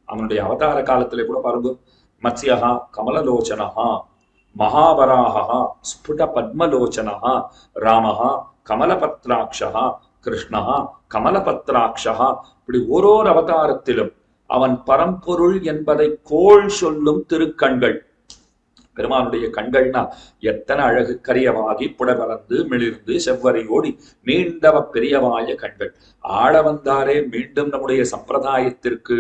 அவனுடைய அவதார காலத்திலே கூட பாருங்க, மத்ஸ்யஹா கமலலோச்சனஹா மகாவராஹா ஸ்புட பத்மலோச்சனஹா ராமஹா கமலபத்ராட்சஹா கிருஷ்ணஹா கமலபத்ராட்சஹா. இப்படி ஓரோர் அவதாரத்திலும் அவன் பரம்பொருள் என்பதை கோள் சொல்லும் திருக்கண்கள். பெருமானுடைய கண்கள்னா எத்தனை அழகு, கரியவாகி புடவரந்து மிளிர்ந்து செவ்வரியோடி நீண்டவ பெரியவாய கண்கள். ஆள வந்தாரே மீண்டும் நம்முடைய சம்பிரதாயத்திற்கு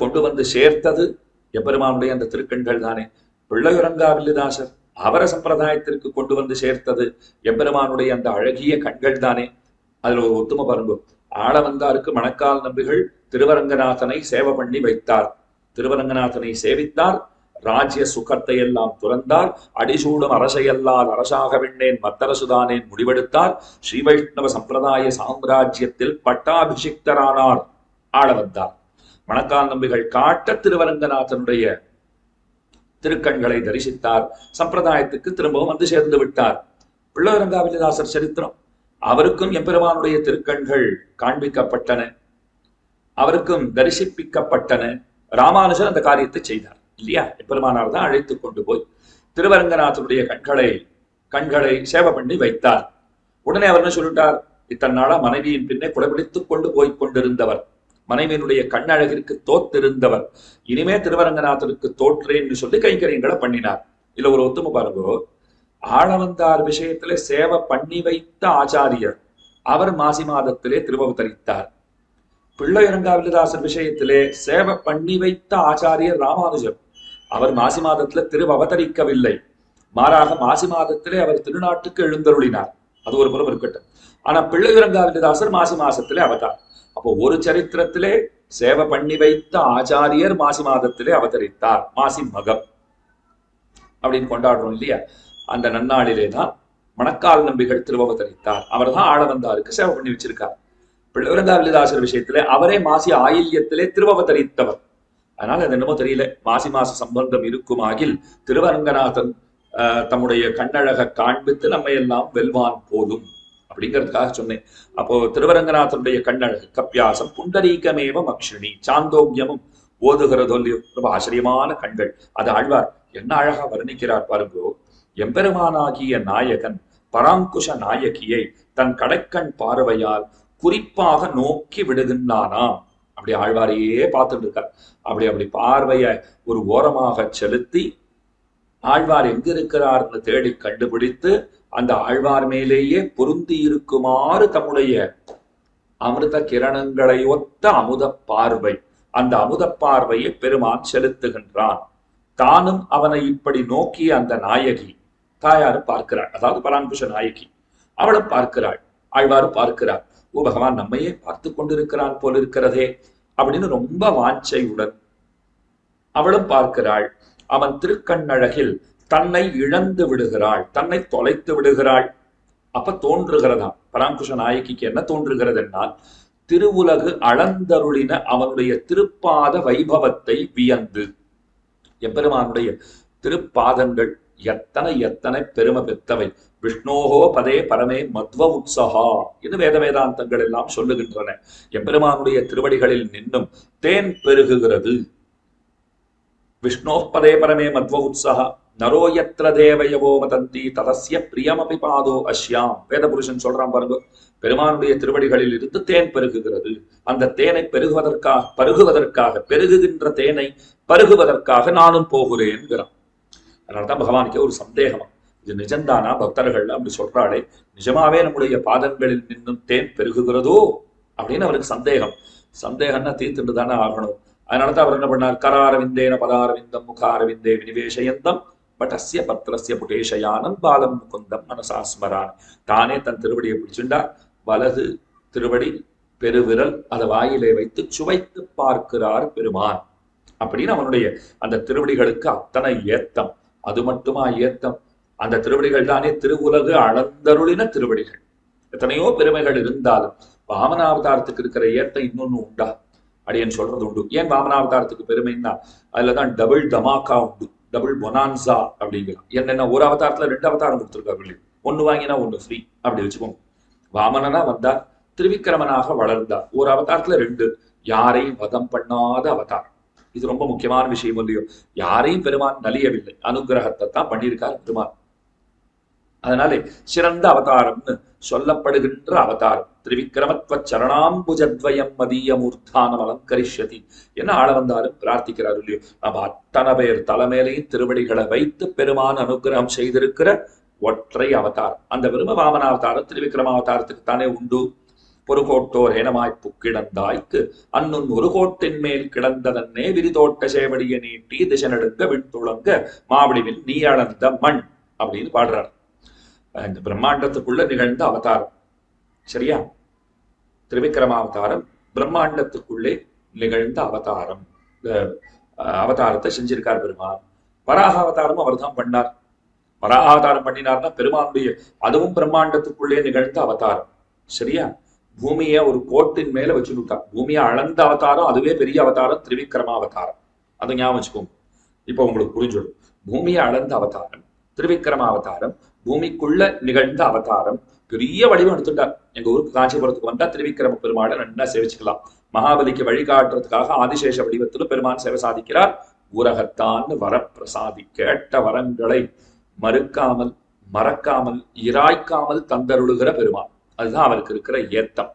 கொண்டு வந்து சேர்த்தது எப்பெருமானுடைய அந்த திருக்கண்கள் தானே. பிள்ளையுரங்காவில்லிதாசர் அவர சம்பிரதாயத்திற்கு கொண்டு வந்து சேர்த்தது எம்பெருமானுடைய அந்த அழகிய கண்கள் தானே. அதுல ஒரு ஒத்துமை பாருங்க. ஆள வந்தாருக்கு மணக்கால் நம்பிகள் திருவரங்கநாதனை சேவை பண்ணி வைத்தார். திருவரங்கநாதனை சேவித்தார், ராஜ்ய சுகத்தை எல்லாம் துறந்தார், அடிசூடும் அரசையல்லால் அரசாக விண்ணேன் மத்தரசுதானேன் முடிவெடுத்தார். ஸ்ரீ வைஷ்ணவ சம்பிரதாய சாம்ராஜ்யத்தில் பட்டாபிஷிக்தரானார். ஆள வந்தார். மணக்கால் நம்பிகள் காட்ட திருவரங்கநாதனுடைய திருக்கண்களை தரிசித்தார். சம்பிரதாயத்துக்கு திரும்பவும் வந்து சேர்ந்து விட்டார். பிள்ளையரங்காவில்லிதாசர் சரித்திரம், அவருக்கும் எம்பெருமானுடைய திருக்கண்கள் காண்பிக்கப்பட்டன, அவருக்கும் தரிசிப்பிக்கப்பட்டன. ராமானுஜர் அந்த காரியத்தை செய்தார் இல்லையா. எம்பெருமானார் தான் அழைத்து கொண்டு போய் திருவரங்கநாதனுடைய கண்களை சேவை பண்ணி வைத்தார். உடனே அவர் என்ன சொல்லிட்டார், இத்தனை நாளா மனைவியின் பின்னே குடைபிடித்துக் கொண்டு போய் கொண்டிருந்தவர், மனைவியினுடைய கண்ணழகிற்கு தோத்திருந்தவர், இனிமே திருவரங்கநாதருக்கு தோற்றேன்னு சொல்லி கைங்கரியங்களை பண்ணினார். இல்ல ஒரு ஒத்துமை பாருங்க. ஆளவந்தார் விஷயத்திலே சேவை பண்ணி வைத்த ஆச்சாரியர் அவர் மாசி மாதத்திலே திருவவதரித்தார். பிள்ளையரங்காவில்லிதாசர் விஷயத்திலே சேவை பண்ணி வைத்த ஆச்சாரியர் ராமானுஜர், அவர் மாசி மாதத்துல திருவவதரிக்கவில்லை, மாறாக மாசி மாதத்திலே அவர் திருநாட்டுக்கு எழுந்தருளினார். அது ஒரு புறம் இருக்கட்டும். ஆனா பிள்ளையரங்காவில்லிதாசர் மாசி மாசத்திலே அவதார். அப்போ ஒரு சரித்திரத்திலே சேவை பண்ணி வைத்த ஆச்சாரியர் மாசி மாதத்திலே அவதரித்தார். மாசி மகம் அப்படின்னு கொண்டாடுறோம் இல்லையா. அந்த நன்னாளிலே தான் மணக்கால் நம்பிகள் திருவவதரித்தார். அவர் தான் ஆளவந்தாருக்கு சேவை பண்ணி வச்சிருக்கார். பிள்ளையரங்காவில்லிதாசர் விஷயத்திலே அவரே மாசி ஆயில்யத்திலே திருவவதரித்தவர். அதனால அது என்னமோ தெரியல, மாசி மாச சம்பந்தம் இருக்குமாகில் திருவரங்கநாதன் தம்முடைய கண்ணழக காண்பித்து நம்மை எல்லாம் வெல்வான் போதும் அப்படிங்கிறதுக்காக சொன்னேன். அப்போ திருவரங்கநாதனுடைய கண்ணழகு கப்பியாசம் புண்டரீகமேவ மக்ஷிணி சாந்தோக்கியமும் ஓதுகிறதோ இல்லையோ, ரொம்ப ஆச்சரியமான கண்கள். அது ஆழ்வார் என்ன அழகா வர்ணிக்கிறார் பாருங்கோ. எம்பெருமானாகிய நாயகன் பராங்குஷ நாயகியை தன் கடைக்கண் பார்வையால் குறிப்பாக நோக்கி விடுகின்றானாம். அப்படி ஆழ்வாரையே பார்த்துட்டு இருக்கார். அப்படி பார்வைய ஒரு ஓரமாக செலுத்தி ஆழ்வார் எங்க இருக்கிறார்னு தேடி கண்டுபிடித்து அந்த ஆழ்வார் மேலேயே பொருந்தி இருக்குமாறு தம்முடைய அமிர்த கிரணங்களை ஒத்த அமுத பார்வை, அந்த அமுத பார்வையை பெருமான் செலுத்துகின்றான். தானும் அவனை இப்படி நோக்கிய அந்த நாயகி தாயாரும் பார்க்கிறாள், அதாவது பராங்குஷ நாயகி அவளும் பார்க்கிறாள், ஆழ்வாரும் பார்க்கிறார். ஓ பகவான் நம்மையே பார்த்து கொண்டிருக்கிறான் போல் இருக்கிறதே அப்படின்னு ரொம்ப வாஞ்சையுடன் அவளும் பார்க்கிறாள். அவன் திருக்கண்ணழகில் தன்னை இழந்து விடுகிறாள், தன்னை தொலைத்து விடுகிறாள். அப்ப தோன்றுகிறதாம் பராங்குஷ நாயகிக்கு என்ன தோன்றுகிறது என்னால், திருவுலகு அளந்தருளின அவனுடைய திருப்பாத வைபவத்தை வியந்து. எம்பெருமானுடைய திருப்பாதங்கள் எத்தனை எத்தனை பெருமை பெற்றவை. விஷ்ணோகோ பதே பரமே மத்வ உற்சகா என்று வேத வேதாந்தங்கள் எல்லாம் சொல்லுகின்றன. எம்பெருமானுடைய திருவடிகளில் நின்னும் தேன் பெருகுகிறது. விஷ்ணோ பதே பரமே மத்வ உற்சகா நரோ யத்ர தேவயவோ வதந்தி ததஸ்ய பிரியமபி பாதோ அஸ்யாம். வேதபுருஷன் சொல்றான் பாருங்க, பெருமானுடைய திருவடிகளில் இருந்து தேன் பெருகுகிறது. அந்த தேனை பருகுவதற்காக பெருகுகின்ற தேனை பருகுவதற்காக நானும் போகிறேன்கிறான். அதனால்தான் பகவானுக்கே ஒரு சந்தேகமா, இது நிஜம்தானா பக்தர்கள் அப்படி சொல்றாளே, நிஜமாவே நம்முடைய பாதங்களில் நின்னும் தேன் பெருகுகிறதோ அப்படின்னு அவருக்கு சந்தேகம்னா தீர்த்துட்டு தானே ஆகணும். அதனாலதான் அவர் என்ன பண்ணார், கராரவிந்தேன பதாரவிந்தம் முகாரவிந்தே வினிவேஷயந்தம் பட்டஸ்ய பத்ரஸ்ய புடேஷயானம் பாலம் முகுந்தம் மனசாஸ்மரான். தானே தன் திருவடியை பிடிச்சுண்டார். வலது திருவடி பெருவிரல் அதை வாயிலே வைத்து சுவைத்து பார்க்கிறார் பெருமான். அப்படின்னு அவனுடைய அந்த திருவடிகளுக்கு அத்தனை ஏத்தம். அது மட்டுமா ஏத்தம், அந்த திருவடிகள் தானே திருவுலகு அளந்தருளின திருவடிகள். எத்தனையோ பெருமைகள் இருந்தாலும் வாமனாவதாரத்துக்கு இருக்கிற ஏத்தம் இன்னொன்னு உண்டா அப்படின்னு சொல்றது உண்டு. ஏன் வாமனாவதாரத்துக்கு பெருமைன்னா அதுலதான் டபுள் தமாக்கா உண்டு, டபுள் பொனான்சா அப்படிங்கிறான். என்னென்ன ஒரு அவதாரத்துல 2 அவதாரம் கொடுத்துருக்காரு. ஒண்ணு வாங்கினா ஒண்ணு ஃப்ரீ அப்படி வச்சுக்கோங்க. வாமனனா வந்தார், திருவிக்கிரமனாக வளர்ந்தார். ஒரு அவதாரத்துல 2, யாரையும் வதம் பண்ணாத அவதாரம். இது ரொம்ப முக்கியமான விஷயம் இல்லையோ. யாரையும் பெருமான் நலியவில்லை, அனுகிரகத்தை தான் பண்ணியிருக்கார் பெருமான். அதனாலே சிறந்த அவதாரம்னு சொல்லப்படுகின்ற அவதாரம் திரிவிக்ரமத்வ சரணாம்புஜத்வயம் மதிய மூர்த்தானம் அலங்கரிஷதி என்ன ஆள வந்தாலும் பிரார்த்திக்கிறார் இல்லையோ. நம்ம அத்தனை பேர் தலைமையிலையும் திருவடிகளை வைத்து பெருமான் அனுகிரகம் செய்திருக்கிற ஒற்றை அவதாரம். அந்த பெருமை வாமனாவதாரம் திருவிக்ரமாவதாரத்துக்கு தானே உண்டு. பொறுகோட்டோர் ஏனமாய்ப்பு கிடந்தாய்க்கு அன்னும் ஒரு கோட்டின் மேல் கிடந்ததன்னே விரிதோட்ட சேவடிய நீட்டி திசை நடுங்க விண்துளங்க மாவடிவில் நீ அளந்த மண் அப்படின்னு பாடுறார். இந்த பிரம்மாண்டத்துக்குள்ள நிகழ்ந்த அவதாரம் சரியா. திருவிக்ரமாவதாரம் பிரம்மாண்டத்துக்குள்ளே நிகழ்ந்த அவதாரம். அவதாரத்தை செஞ்சிருக்கார் பெருமான். வராக அவதாரமும் அவர் தான் பண்ணார். வராக அவதாரம் பண்ணினார்னா பெருமானுடைய அதுவும் பிரம்மாண்டத்துக்குள்ளே நிகழ்ந்த அவதாரம் சரியா. பூமியை ஒரு கோட்டின் மேல வச்சுட்டார். பூமியை அளந்த அவதாரம் அதுவே பெரிய அவதாரம் திருவிக்ரமாவதாரம். அதை ஞாபகம் வச்சுக்கோங்க. இப்ப உங்களுக்கு புரிஞ்சிடும். பூமியை அளந்த அவதாரம் திருவிக்ரமாவதாரம், பூமிக்குள்ள நிகழ்ந்த அவதாரம். பெரிய வடிவம் எடுத்துட்டார். எங்க ஊருக்கு காஞ்சிபுரத்துக்கு வந்தா திருவிக்கிரம பெருமாளை நல்லா சேவிச்சுக்கலாம். மகாபலிக்கு வழிகாட்டுறதுக்காக ஆதிசேஷ வடிவத்தில் பெருமான் சேவை சாதிக்கிறார். ஊரகத்தான் வரப்பிரசாதி கேட்ட வரங்களை மறுக்காமல் மறக்காமல் இராய்க்காமல் தந்தருளுகிற பெருமான். அதுதான் அவருக்கு இருக்கிற ஏத்தம்.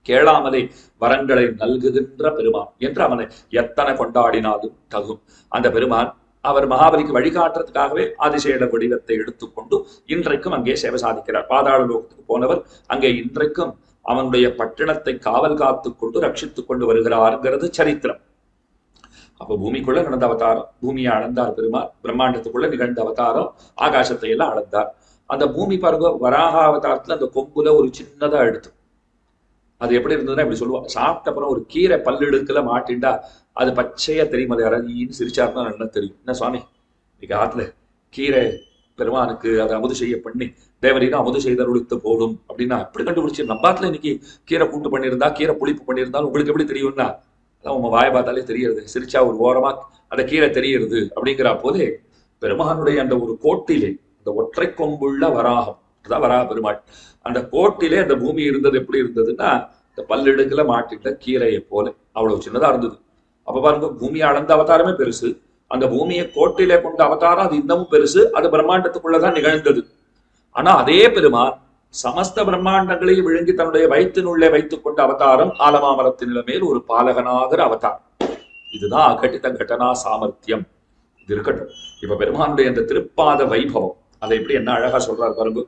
கேளாமலே வரங்களை நல்குகின்ற பெருமான் என்று அவனை எத்தனை கொண்டாடினாலும் தகும். அந்த பெருமான் அவர் மகாபலிக்கு வழிகாட்டுறதுக்காகவே ஆதிசேட வடிவத்தை எடுத்துக்கொண்டு இன்றைக்கும் அங்கே சேவை சாதிக்கிறார். பாதாள லோகத்துக்கு போனவர் அங்கே இன்றைக்கும் அவனுடைய பட்டணத்தை காவல் காத்து கொண்டு ரட்சித்துக் கொண்டு வருகிறாருங்கிறது சரித்திரம். அப்ப பூமிக்குள்ள நடந்த அவதாரம், பூமியை அளந்தார் பெருமாள். பிரம்மாண்டத்துக்குள்ள நிகழ்ந்த அவதாரம், ஆகாசத்தை எல்லாம் அளந்தார். அந்த பூமி பாருங்க, வராக அவதாரத்துல அந்த கொம்புல ஒரு சின்னதா எடுத்து அது எப்படி இருந்ததுன்னா இப்படி சொல்லுவாங்க. சாப்பிட்ட அப்புறம் ஒரு கீரை பல்லெடுக்கல மாட்டிண்டா அது பச்சையா தெரியும். அது யாராவது சிரிச்சாருன்னா நல்லா தெரியும். என்ன சுவாமி இன்னைக்கு ஆத்துல கீரை பெருமானுக்கு அதை அமுது செய்ய பண்ணி தேவரீனா அமுது செய்தருளித்து போடும் அப்படின்னா எப்படி கண்டுபிடிச்சு? நம்பாத்துல இன்னைக்கு கீரை கூட்டு பண்ணியிருந்தா கீரை புளிப்பு பண்ணியிருந்தாலும் உங்களுக்கு எப்படி தெரியும்னா அதான் உங்க வாயை பார்த்தாலே தெரியுது. சிரிச்சா ஒரு ஓரமா அந்த கீரை தெரியுது அப்படிங்கிற போதே பெருமானுடைய அந்த ஒரு கோட்டிலே அந்த ஒற்றை கொம்புள்ள வராகம், அதான் வராக பெருமாள். அந்த கோட்டிலே அந்த பூமி இருந்தது எப்படி இருந்ததுன்னா இந்த பல்லெடுக்கல மாட்டிட்ட கீரையை போல அவ்வளவு சின்னதா இருந்தது. அப்ப பாருங்க, பூமியை அளந்த அவதாரமே பெருசு. அந்த பூமியை கோட்டிலே கொண்ட அவதாரம் அது இன்னமும் பெருசு. அது பிரம்மாண்டத்துக்குள்ளதான் நிகழ்ந்தது. ஆனா அதே பெருமான் சமஸ்த பிரம்மாண்டங்களையும் விழுங்கி தன்னுடைய வயிற்றினுள்ளே வைத்துக் கொண்ட அவதாரம் ஆலமாமரத்தின் மேல் ஒரு பாலகனாகிற அவதாரம். இதுதான் அகட்டித கடனா சாமர்த்தியம். இது இருக்கட்டும். இப்ப பெருமானுடைய அந்த திருப்பாத வைபவம் அதை எப்படி என்ன அழகா சொல்றாரு பாருங்க.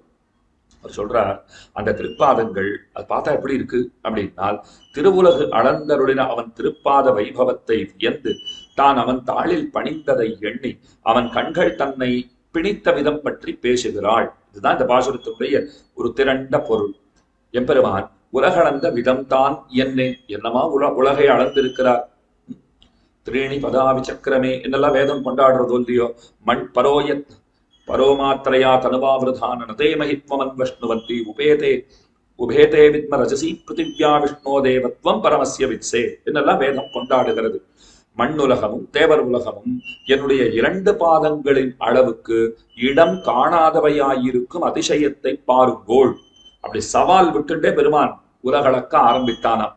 அவர் சொல்றார், அந்த திருப்பாதங்கள் அது பார்த்தா எப்படி இருக்கு அப்படின்னால் திருவுலகு அளந்தருளின அவன் திருப்பாத வைபவத்தை வியந்து தான் அவன் தாளில் பணிந்ததை எண்ணி அவன் கண்கள் தன்னை பிணித்த விதம் பற்றி பேசுகிறாள். இதுதான் இந்த பாசுரத்தினுடைய ஒரு திரண்ட பொருள். எம்பெருமான் உலகளந்த விதம் தான் என்னமா உலகை அளந்திருக்கிறார். திரீணி பதாவி சக்கரமே என்னெல்லாம் வேதம் கொண்டாடுறதோ இல்லையோ. மண் பரோயத் பரோமாத்திரையா தனுவாவிரதான நதே மகித்வமன் விஷ்ணுவந்தி உபேதே வித்ம ரஜசி பிருத்திவ்யா விஷ்ணோ தேவத்வம் பரமஸ்ய வித்சே என்னெல்லாம் வேதம் கொண்டாடுகிறது. மண்ணுலகமும் தேவர் உலகமும் என்னுடைய 2 பாதங்களின் அளவுக்கு இடம் காணாதவையாயிருக்கும் அதிசயத்தை பாருங்கோள். அப்படி சவால் விட்டுட்டே பெருமான் உலகளக்க ஆரம்பித்தானாம்.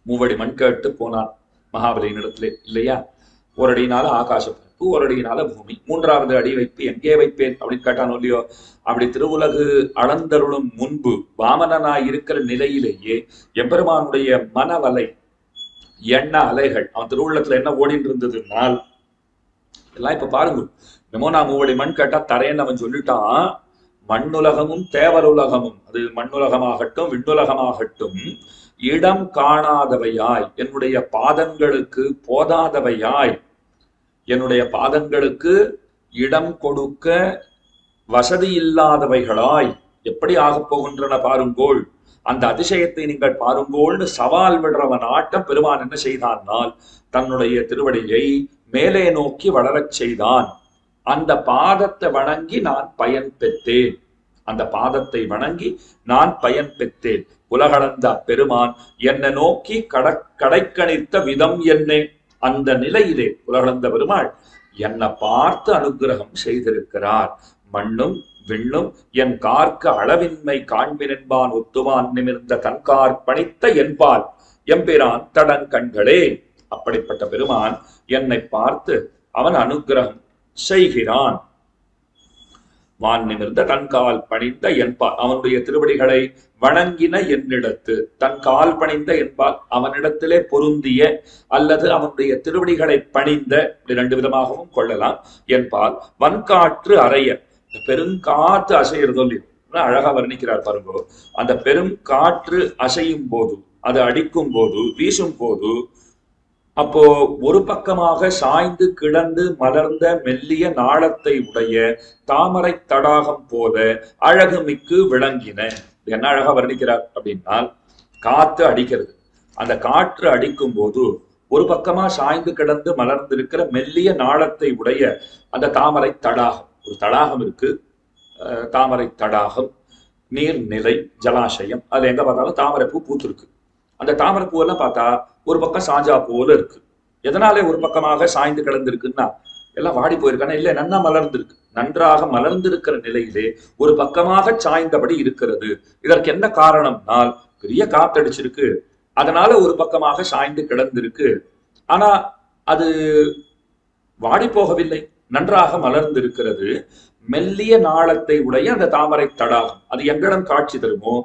மூவடி மண் கேட்டு போனான் மகாபலியின் இடத்துல இல்லையா. ஒரு அடியினால ஆகாசப்பரப்பு, ஒரு அடியினால பூமி, 3வது அடி வைப்பு எங்கே வைப்பேன் அப்படின்னு கேட்டானோ இல்லையோ. அப்படி திருவுலகு அளந்தருளும் முன்பு வாமனனாய் இருக்கிற நிலையிலேயே எம்பெருமானுடைய மனவலை எண்ண அலைகள் அவன் திருவுள்ளத்துல என்ன ஓடிட்டு இருந்ததுனால் எல்லாம் இப்ப பாருங்க. என்னமோ நான் மூவடி மண் கேட்டா தரேன்னு அவன் சொல்லிட்டான். மண்ணுலகமும் தேவர் உலகமும், அது மண்ணுலகமாகட்டும் விண்ணுலகமாகட்டும், இடம் காணாதவையாய், என்னுடைய பாதங்களுக்கு போதாதவையாய், என்னுடைய பாதங்களுக்கு இடம் கொடுக்க வசதி இல்லாதவைகளாய் எப்படி ஆகப் போகின்றன பாருங்கோள். அந்த அதிசயத்தை நீங்கள் பாருங்கோள்னு சவால் விடுறவன் ஆட்டம் பெருமான் என்ன செய்தான்னால் தன்னுடைய திருவடியை மேலே நோக்கி வளரச் செய்தான். அந்த பாதத்தை வணங்கி நான் பயன் பெற்றேன். அந்த பாதத்தை வணங்கி நான் பயன் பெற்றேன். உலகளந்த பெருமான் என்னை நோக்கி கடைக்கணித்த விதம் என்னே. அந்த நிலையிலே உலகளந்த பெருமாள் என்னை பார்த்து அனுகிரகம் செய்திருக்கிறார். மண்ணும் விண்ணும் என் கார்க்க அளவின்மை காண்பின் என்பான் ஒத்துவான் நிமிர்ந்த தன்கார் பணித்த என்பால் எம்பிரான் தடங்கண்களே. அப்படிப்பட்ட பெருமான் என்னை பார்த்து அவன் அனுகிரகம் செய்கிறான். வான் நிமிர்ந்த தன் கால் பணிந்த என்பால், அவனுடைய திருவடிகளை வணங்கின என்னிடத்து, தன் கால் பணிந்த என்பால் அவனிடத்திலே பொருந்திய அல்லது அவனுடைய திருவடிகளை பணிந்த, 2 விதமாகவும் கொள்ளலாம். என்பால் வன்காற்று அறைய, பெருங்காற்று அசைகிறது இல்லையோ அழகா வர்ணிக்கிறார் பாருங்கோ. அந்த பெரும் காற்று அசையும் போது, அது அடிக்கும் போது, வீசும் போது, அப்போ ஒரு பக்கமாக சாய்ந்து கிடந்து மலர்ந்த மெல்லிய நாளத்தை உடைய தாமரை தடாகம் போல அழகு மிக்கு விளங்கின. என்ன அழகா வர்ணிக்கிறார் அப்படின்னால், காத்து அடிக்கிறது. அந்த காற்று அடிக்கும் போது ஒரு பக்கமா சாய்ந்து கிடந்து மலர்ந்திருக்கிற மெல்லிய நாளத்தை உடைய அந்த தாமரை தடாகம், ஒரு தடாகம் இருக்கு, தாமரை தடாகம், நீர்நிலை, ஜலாசயம், அதுல எங்க பார்த்தாலும் தாமரை பூ பூத்திருக்கு. அந்த தாமரை பூவெல்லாம் பார்த்தா ஒரு பக்கம் சாஞ்சா போல இருக்கு. எதனாலே ஒரு பக்கமாக சாய்ந்து கிடந்திருக்குன்னா, எல்லாம் வாடி போயிருக்கானே இல்ல, நன்னா மலர்ந்திருக்கு. நன்றாக மலர்ந்திருக்கிற நிலையிலே ஒரு பக்கமாக சாய்ந்தபடி இருக்கிறது. இதற்கு என்ன காரணம்னால், பெரிய காத்தடிச்சிருக்கு, அதனால ஒரு பக்கமாக சாய்ந்து கிடந்திருக்கு. ஆனா அது வாடி போகவில்லை, நன்றாக மலர்ந்திருக்கிறது. மெல்லிய நாளத்தை உடைய அந்த தாமரை தடாகம் அது எங்களிடம் காட்சி தருமோ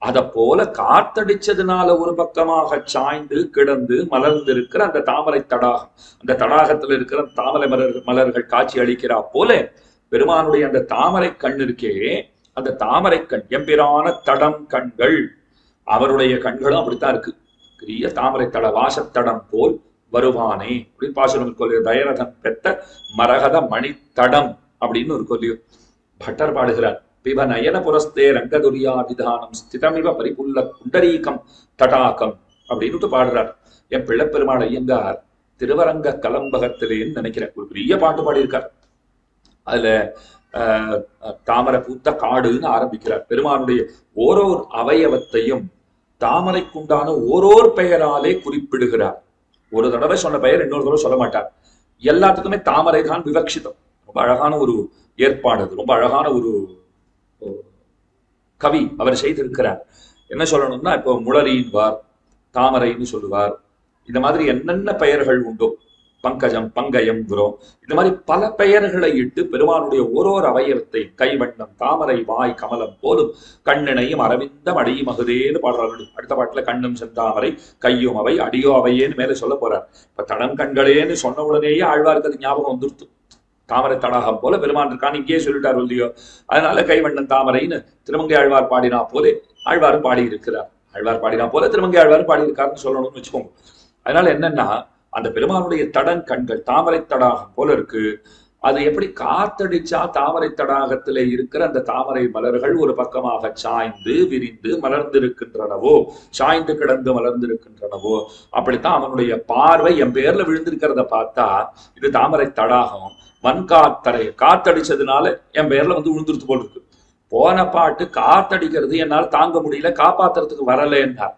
அதை போல காத்தடிச்சதுனால ஒரு பக்கமாக சாய்ந்து கிடந்து மலர்ந்திருக்கிற அந்த தாமரை தடாகம், அந்த தடாகத்தில் இருக்கிற தாமரை மலர்கள் காட்சி அளிக்கிறா போல பெருமானுடைய அந்த தாமரை கண் இருக்கே, அந்த தாமரை கண் எம்பிரான தடம் கண்கள், அவருடைய கண்களும் அப்படித்தான் இருக்கு. பெரிய தாமரை தட வாசத்தடம் போல் வருவானே அப்படின்னு பாசுரம் கொல்லியோ. தயரதன் பெத்த மரகத மணித்தடம் அப்படின்னு ஒரு கொல்லியோ பட்டர் பாடுகிறார். பிப நயன புரஸ்தே ரங்கதுரியா விதானம் ஸ்திதமிவ பரிபுல்ல குண்டரீகம் தடாகம் அப்படின்னு பாடுறார். என் பிள்ளைப்பெருமாள் ஐயங்கார் திருவரங்க கலம்பகத்திலேன்னு நினைக்கிறேன் ஒரு பெரிய பாட்டு பாடியிருக்கார். அதுல தாமரை பூத்த காடுன்னு ஆரம்பிக்கிறார். பெருமானுடைய ஓரோர் அவயவத்தையும் தாமரைக்குண்டான ஓரோர் பெயராலே குறிப்பிடுகிறார். ஒரு தடவை சொன்ன பெயர் இன்னொரு தடவை சொல்ல மாட்டார். எல்லாத்துக்குமே தாமரை தான் விவக்ஷிதம். ரொம்ப அழகான ஒரு ஏற்பாடு, அது ரொம்ப அழகான ஒரு கவி அவர் செய்திருக்கிறார். என்ன சொல்லணும்னா, இப்போ முளரின்வார், தாமரைன்னு சொல்லுவார். இந்த மாதிரி என்னென்ன பெயர்கள் உண்டோ, பங்கஜம் பங்கயம் குரோம், இந்த மாதிரி பல பெயர்களை இட்டு பெருமானுடைய ஓரோர் அவயவத்தை கைவண்ணம் தாமரை வாய் கமலம் போலும் கண்ணினையும் அரவிந்தம் அடியும் மகுதேன்னு பாடுறாரு. அடுத்த பாட்டுல கண்ணும் செந்தாமரை கையும் அவை அடியோ அவையேன்னு மேலே சொல்ல போறார். இப்ப தடம் கண்களேன்னு சொன்ன உடனேயே ஆழ்வாருக்கு அது ஞாபகம் வந்துருத்து. தாமரை தடாகம் போல பெருமான் இருக்கான்னு இங்கேயே சொல்லிட்டார் இல்லையோ. அதனால கைவண்ணன் தாமரைன்னு திருமங்கை ஆழ்வார் பாடினா போலே ஆழ்வாரும் பாடி இருக்கிறார். ஆழ்வார் பாடினா போல திருமங்கை ஆழ்வாரும் பாடி இருக்காருன்னு சொல்லணும்னு வச்சுக்கோங்க. அதனால என்னன்னா, அந்த பெருமானுடைய தடன் கண்கள் தாமரை தடாகம் போல இருக்கு. அது எப்படி காத்தடிச்சா தாமரை தடாகத்திலே இருக்கிற அந்த தாமரை மலர்கள் ஒரு பக்கமாக சாய்ந்து விரிந்து மலர்ந்திருக்கின்றனவோ, சாய்ந்து கிடந்து மலர்ந்திருக்கின்றனவோ, அப்படித்தான் அவனுடைய பார்வை என் பேர்ல விழுந்திருக்கிறத பார்த்தா இது தாமரை தடாகம். வன்காத்தரை காத்தடிச்சதுனால என் பேர்ல வந்து விழுந்துருத்து போல் இருக்கு. போன பாட்டு காத்தடிக்கிறது என்னால் தாங்க முடியல, காப்பாத்துறதுக்கு வரலன்னார்.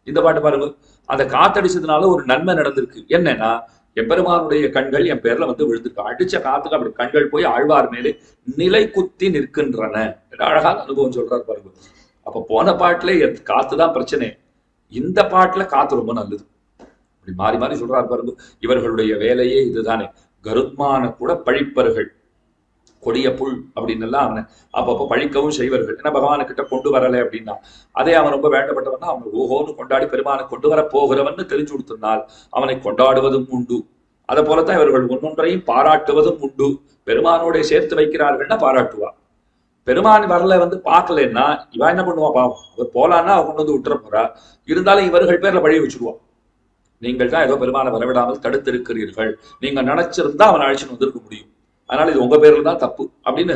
இந்த பாட்டு பாருங்க, அந்த காத்தடிச்சதுனால ஒரு நன்மை நடந்திருக்கு. என்னன்னா, எம்பெருமானுடைய கண்கள் என் பேர்ல வந்து விழுந்திருக்கு. அடிச்ச காத்துக்கு அப்படி கண்கள் போய் ஆழ்வார் மேலே நிலை குத்தி நிற்கின்றன. அழகான அனுபவம் சொல்றாரு பாருங்க. அப்ப போன பாட்டுல காத்துதான் பிரச்சனை, இந்த பாட்டுல காத்து ரொம்ப நல்லது. அப்படி மாறி மாறி சொல்றாரு பாருங்க. இவர்களுடைய வேலையே இதுதானே. கருத்மான கூட பழிப்பர்கள், கொடிய புல் அப்படின்னு எல்லாம் அவனை அப்பப்போ பழிக்கவும் செய்வார்கள். ஏன்னா பகவானு கிட்ட கொண்டு வரலை அப்படின்னா, அதே அவன் ரொம்ப வேண்டப்பட்டவன்னா அவனை ஓஹோன்னு கொண்டாடி பெருமானை கொண்டு வர போகிறவன்னு தெரிஞ்சு கொடுத்திருந்தால் அவனை கொண்டாடுவதும் உண்டு. அதை போலத்தான் இவர்கள் ஒன்னொன்றையும் பாராட்டுவதும் உண்டு. பெருமானோட சேர்த்து வைக்கிறார்கள்னா பாராட்டுவா. பெருமான் வரல வந்து பார்க்கலன்னா இவ என்ன பண்ணுவா பாவம், அவர் போலான்னா அவ கொண்டு வந்து விட்டுற போறா. இருந்தாலும் இவர்கள் பேர்ல பழி வச்சுடுவான். நீங்கள் தான் ஏதோ பெருமானை வரவிடாமல் தடுத்திருக்கிறீர்கள், நீங்க நினைச்சிருந்தா அவன் அழைச்சின்னு வந்திருக்க முடியும், அதனால இது உங்க பேர்ல தான் தப்பு அப்படின்னு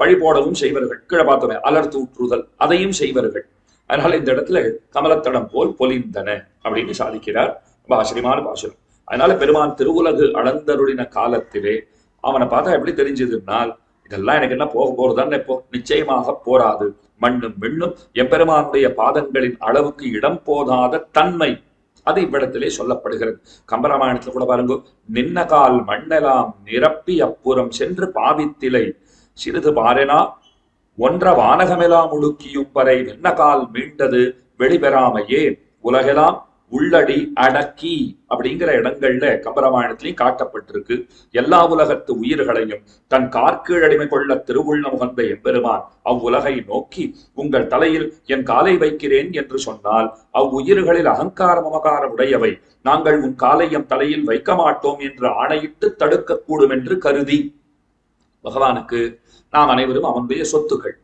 பழி போடவும் செய்வார்கள். கீழே பார்த்தோமே அலர்த்து ஊற்றுதல், அதையும் செய்வார்கள். அதனால இந்த இடத்துல கமலத்தடம் போல் பொலிந்தன அப்படின்னு சாதிக்கிறார். ரொம்ப ஆச்சரியமான பாசுரம். அதனால பெருமான் திருவுலகு அளந்தருளின காலத்திலே அவனை பார்த்தா எப்படி தெரிஞ்சதுனால், இதெல்லாம் எனக்கு என்ன போக போறதுன்னு இப்போ நிச்சயமாக போராது. மண்ணும் விண்ணும் எம்பெருமானுடைய பாதங்களின் அளவுக்கு இடம் போதாத தன்மை அது இவ்விடத்திலே சொல்லப்படுகிறது. கம்பராமாயணத்துல கூட பாருங்க, நின்ன கால் மண்ணெலாம் நிரப்பி அப்புறம் சென்று பாவித்திலை சிறிது பாரெனா ஒன்ற வானகமெல்லாம் உடுக்கியும் பறை நின்ன கால் மீண்டது வெளிபெறாமையே உலகெல்லாம் உள்ளடி அடக்கி அப்படிங்கிற இடங்கள்ல கம்பராமாயணத்திலையும் காட்டப்பட்டிருக்கு. எல்லா உலகத்து உயிர்களையும் தன் கார்கீழடிமை கொள்ள திருவுள்ள முகந்த எம்பெருமான் அவ்வுலகை நோக்கி உங்கள் தலையில் என் காலை வைக்கிறேன் என்று சொன்னால் அவ்வுயிர்களில் அகங்கார மமகாரம் உடையவை நாங்கள் உன் காலை எம் தலையில் வைக்க மாட்டோம் என்று ஆணையிட்டு தடுக்கக்கூடும் என்று கருதி, பகவானுக்கு நாம் அனைவரும் அவனுடைய சொத்துக்கள்.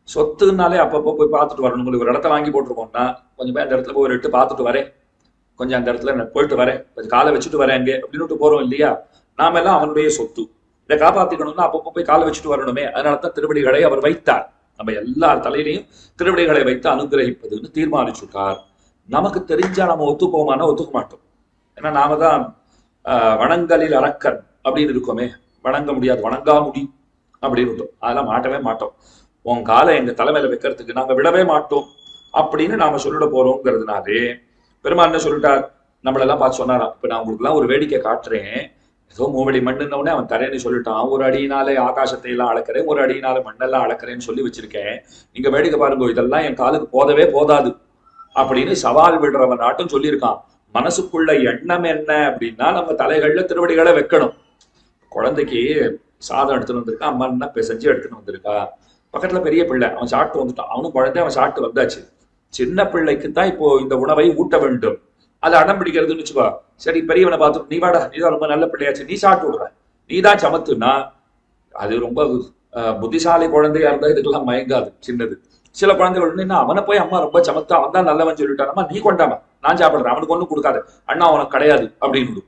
சொத்துனாலே அப்பப்போ போய் பார்த்துட்டு வரணும். ஒரு இடத்த வாங்கி போட்டிருக்கோம்னா கொஞ்சம் பேர் அந்த இடத்துல போய் ஒரு எட்டு பார்த்துட்டு வரேன், கொஞ்சம் அந்த இடத்துல நான் போயிட்டு வரேன், கொஞ்சம் காலை வச்சுட்டு வரேன் அங்கே அப்படின்னு போறோம் இல்லையா. நாம எல்லாம் அவனுடைய சொத்து, இதை காப்பாத்திக்கணும்னா அப்பப்போ போய் காலை வச்சுட்டு வரணுமே. அதனாலதான் திருவடிகளை அவர் வைத்தார். நம்ம எல்லார் தலையிலையும் திருவடிகளை வைத்து அனுகிரகிப்பதுன்னு தீர்மானிச்சுட்டார். நமக்கு தெரிஞ்சா நம்ம ஒத்துப்போமானா ஒத்துக்க மாட்டோம். ஏன்னா நாம தான் வணங்கலில் அரக்கன் அப்படின்னு இருக்கோமே, வணங்க முடியாது வணங்கா முடி அப்படின்னு அதெல்லாம் மாட்டவே மாட்டோம். உன் காலை எங்க தலைமையில வைக்கிறதுக்கு நாங்க விடவே மாட்டோம் அப்படின்னு நாம சொல்லிட போறோங்கிறதுனாலே பெருமாள் என்ன சொல்லிட்டார், நம்மளெல்லாம் பார்த்து சொன்னாராம். இப்ப நான் உங்களுக்கு எல்லாம் ஒரு வேடிக்கை காட்டுறேன், ஏதோ மூவடி மண்ணுன்னே அவன் தரேன்னு சொல்லிட்டான். ஒரு அடியினாலே ஆகாசத்தை எல்லாம் அளக்கிறேன், ஒரு அடியினால மண்ணெல்லாம் அளக்கிறேன்னு சொல்லி வச்சிருக்கேன், நீங்க வேடிக்கை பாருங்க, இதெல்லாம் என் காலுக்கு போதவே போதாது அப்படின்னு சவால் விடுறவன் நாட்டும் சொல்லியிருக்கான். மனசுக்குள்ள எண்ணம் என்ன அப்படின்னா நம்ம தலைகள்ல திருவடிகளை வைக்கணும். குழந்தைக்கு சாதம் எடுத்துன்னு வந்திருக்கா, அம்மா என்ன பிசைஞ்சு எடுத்துன்னு வந்திருக்கா, பக்கத்துல பெரிய பிள்ளை அவன் சாப்பிட்டு வந்துட்டான், அவனும் குழந்தை அவன் சாப்பிட்டு வந்தாச்சு. சின்ன பிள்ளைக்கு தான் இப்போ இந்த உணவை ஊட்ட வேண்டும், அது அடம் பிடிக்கிறதுன்னு வச்சுக்கோ. சரி பெரியவனை பார்த்து நீ வாடா, நீதான் ரொம்ப நல்ல பிள்ளையாச்சு, நீ சாப்பிட்டு விடுற, நீ தான் சமத்துனா அது ரொம்ப புத்திசாலி குழந்தையா இருந்தா இதுக்கெல்லாம் மயங்காது. சின்னது சில குழந்தைகள் என்ன அவனை போய் அம்மா ரொம்ப சமத்து, அவன் தான் நல்லவன் சொல்லிட்டானம்மா, நீ கொண்டாம நான் சாப்பிடுறேன், அவனுக்கு ஒன்றும் கொடுக்காது, அண்ணா அவனுக்கு கிடையாது அப்படின்னு.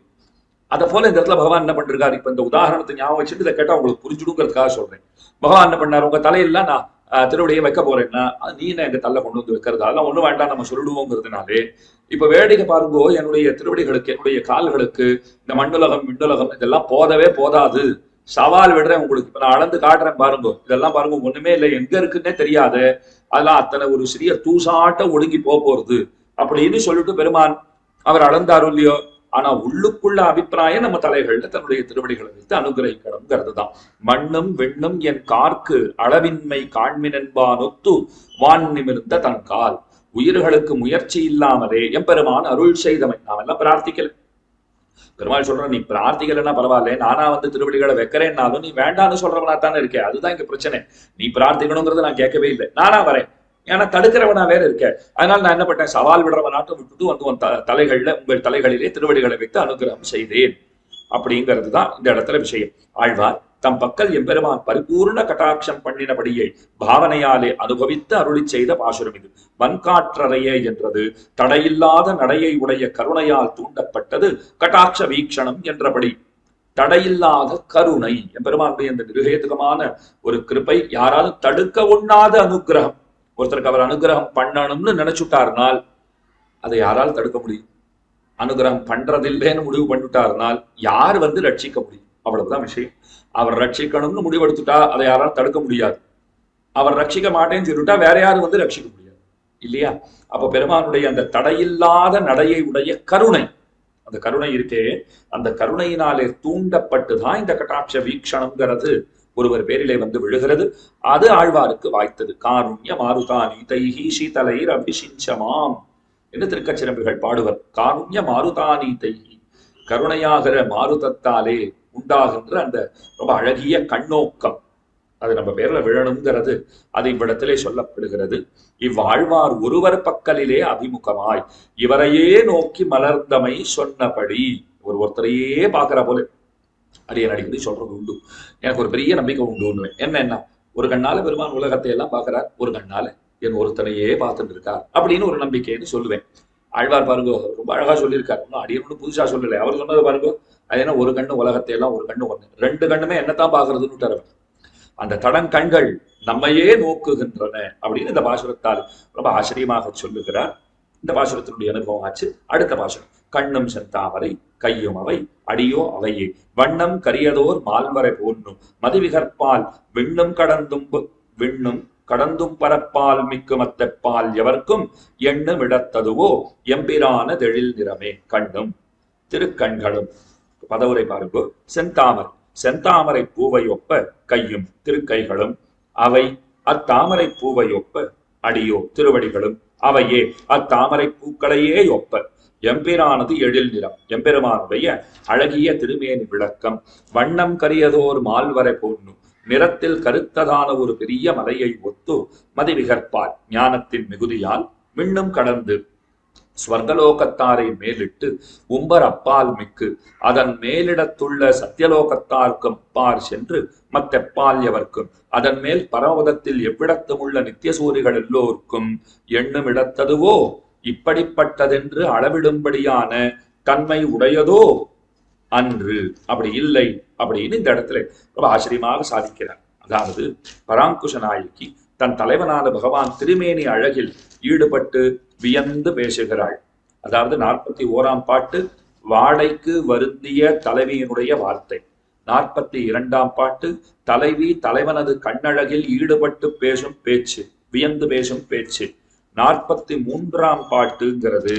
அதை போல இந்த இடத்துல பகவான் என்ன பண்ணிருக்காரு, இப்ப இந்த உதாரணத்தை ஞாபகம் வச்சுட்டு இதை கேட்டா உங்களுக்கு புரிஞ்சுடுங்கிறதுக்காக சொல்றேன். பகவான் என்ன பண்ணாரு, உங்க தலையெல்லாம் நான் திருவடியை வைக்க போறேன்னா நீ என்ன எங்க தலை கொண்டு வந்து வைக்கிறது, அதெல்லாம் ஒண்ணும் வேண்டாம் நம்ம சொல்லிடுவோங்கிறதுனாலே இப்ப வேடிக்கை பாருங்கோ, என்னுடைய திருவடிகளுக்கு என்னுடைய கால்களுக்கு இந்த மண்ணுலகம் விண்ணுலகம் இதெல்லாம் போதவே போதாது, சவால் விடுறேன் உங்களுக்கு. இப்ப நான் அளந்து காட்டுறேன் பாருங்கோ, இதெல்லாம் பாருங்க ஒண்ணுமே இல்லை, எங்க இருக்குன்னே தெரியாது, அதெல்லாம் அத்தனை ஒரு சிறிய தூசாட்ட ஒடுங்கி போறது அப்படின்னு சொல்லிட்டு பெருமான் அவர் அளந்தாரு இல்லையோ. ஆனா உள்ளுக்குள்ள அபிப்பிராயம் நம்ம தலைகள்ல தன்னுடைய திருவடிகளை வைத்து அனுகிரகிக்கணுங்கிறது தான். மண்ணும் வெண்ணும் என் கார்க்கு அளவின்மை காண்மினன்பானொத்து வான் நிமிர்ந்த தன் கால், உயிர்களுக்கு முயற்சி இல்லாமலே எம்பெருமான் அருள் செய்தமை. நாம் எல்லாம் பிரார்த்திக்கல, பெருமாள் சொல்ற நீ பிரார்த்திக்கலன்னா பரவாயில்ல, நானா வந்து திருவடிகளை வைக்கிறேன்னாலும் நீ வேண்டான்னு சொல்றவனா தானே இருக்கேன், அதுதான் இங்க பிரச்சனை. நீ பிரார்த்திக்கணுங்கிறத நான் கேட்கவே இல்லை, நானா வரேன், ஏன்னா தடுக்கிறவனா வேற இருக்க. அதனால நான் என்ன பண்ணேன், சவால் விடுறவனாட்டம் விட்டுட்டு வந்து உன் தலைகள்ல உங்கள் தலைகளிலே திருவடிகளை வைத்து அனுகிரகம் செய்தேன் அப்படிங்கிறது தான் இந்த இடத்துல விஷயம். ஆழ்வார் தம் பக்கல் எம்பெருமான் பரிபூர்ண கட்டாட்சம் பண்ணினபடியை பாவனையாலே அனுபவித்து அருளி செய்த பாசுரம் இது. வன்காற்றறையே என்றது தடையில்லாத நடையை உடைய கருணையால் தூண்டப்பட்டது கட்டாட்ச வீக்ஷணம் என்றபடி. தடையில்லாத கருணை எம்பெருமானுடைய இந்த நிருகேதுகமான ஒரு கிருப்பை, யாராலும் தடுக்க ஒண்ணாத அனுகிரகம். ஒருத்தருக்கு அவர் அனுகிரகம் பண்ணணும்னு நினைச்சுட்டார்னால் அதை யாரால் தடுக்க முடியும்? அனுகிரகம் பண்றதில்லைன்னு முடிவு பண்ணிட்டார்னால் யார் வந்து ரட்சிக்க முடியும்? அவ்வளவுதான் விஷயம். அவர் ரட்சிக்கணும்னு முடிவெடுத்துட்டா அதை யாராலும் தடுக்க முடியாது. அவர் ரட்சிக்க மாட்டேன்னு சொல்லிட்டா வேற யாரும் வந்து ரட்சிக்க முடியாது. இல்லையா? அப்ப பெருமானுடைய அந்த தடையில்லாத நடையை உடைய கருணை, அந்த கருணை இருக்கே, அந்த கருணையினாலே தூண்டப்பட்டுதான் இந்த கட்டாட்ச வீக்ஷணம்ங்கிறது ஒருவர் பேரிலே வந்து விழுகிறது. அது ஆழ்வாருக்கு வாய்த்தது. காருண்ய மாருதா நீதைஹி சீதலைர் அபிஷிஞ்சமாம் என்று திருக்கச்சிரம்பிகள் பாடுவர். காருண்ய மாருதா நீதைஹி, கருணையாகிற மாருதத்தாலே உண்டாகின்ற அந்த ரொம்ப அழகிய கண்ணோக்கம், அது நம்ம பேர்ல விழணுங்கிறது அது இவ்விடத்திலே சொல்லப்படுகிறது. இவ்வாழ்வார் ஒருவர் பக்கலிலே அபிமுகமாய் இவரையே நோக்கி மலர்ந்தமை சொன்னபடி, ஒருத்தரையே பாக்குற போல அடியன் அடிக்கடி சொல்றது உண்டு. எனக்கு ஒரு பெரிய நம்பிக்கை உண்டு. என்ன ஒரு கண்ணால பெருமான் உலகத்தை எல்லாம் பாக்குறார், ஒரு கண்ணால என் ஒருத்தனையே பார்த்துட்டு இருக்கார் அப்படின்னு ஒரு நம்பிக்கைன்னு சொல்லுவேன். ஆழ்வார் பாருங்க ரொம்ப அழகா சொல்லியிருக்காரு. இன்னும் அடியன் ஒன்றும் புதுசா சொல்லலை, அவர் சொன்னது பாருங்க. அது என்ன, ஒரு கண்ணு உலகத்தை எல்லாம், ஒரு கண்ணு ஒண்ணு, ரெண்டு கண்ணுமே என்னத்தான் பாக்குறதுன்னு அந்த தடங்கண்கள் நம்மையே நோக்குகின்றன அப்படின்னு இந்த பாசுரத்தால் ரொம்ப ஆச்சரியமாக சொல்லுகிறார். இந்த பாசுரத்தினுடைய அனுபவம் ஆச்சு. அடுத்த பாசுரம். கண்ணும் செந்தாமரை கையும் அவை அடியோ அவையே வண்ணம் கரியதோர் மால்வரை போன்னும் மதிவிகற்பால் விண்ணும் கடந்தும் பரப்பால் மிக்கு மத்தப்பால் எவர்க்கும் எண்ணும் இடத்ததுவோ எம்பிரான தெழில் நிறமே. கண்ணும் திருக்கண்களும் பதவுரை பாருங்கோ. செந்தாமரை பூவை ஒப்ப கையும் திருக்கைகளும் அவை அத்தாமரை பூவை ஒப்ப அடியோ திருவடிகளும் அவையே அத்தாமரை பூக்களையே ஒப்ப எம்பிரானது எழில் நிறம், எம்பெருமானுடைய அழகிய திருமேனி விளக்கம். வண்ணம் கரியதோர் மால்வரை போன்னு, நிறத்தில் கருத்ததான ஒரு பெரிய மலையை ஒத்து மதிவிகற்பால் ஞானத்தின் மிகுதியால் விண்ணும் கடந்து ஸ்வர்கலோகத்தாரை மேலிட்டு உம்பர் அப்பால் மிக்கு அதன் மேலிடத்துள்ள சத்தியலோகத்தார்க்கும் அப்பார் சென்று மத்தெப்பால் எவர்க்கும் அதன் மேல் பரமபதத்தில் எவ்விடத்தும் உள்ள நித்தியசூரிகள் எல்லோருக்கும் எண்ணும் இடத்ததுவோ இப்படிப்பட்டதென்று அளவிடும்படியான தன்மை உடையதோ அன்று. அப்படி இல்லை அப்படின்னு இந்த இடத்துல ரொம்ப ஆச்சரியமாக சாதிக்கிறார். அதாவது பராங்குஷ நாயகி தன் தலைவனான பகவான் திருமேனி அழகில் ஈடுபட்டு வியந்து பேசுகிறாள். அதாவது 41ஆம் பாட்டு வாழைக்கு வருந்திய தலைவியினுடைய வார்த்தை. 42ஆம் பாட்டு தலைவி தலைவனது கண்ணழகில் ஈடுபட்டு பேசும் பேச்சு, வியந்து பேசும் பேச்சு. 43ஆம் பாட்டுங்கிறது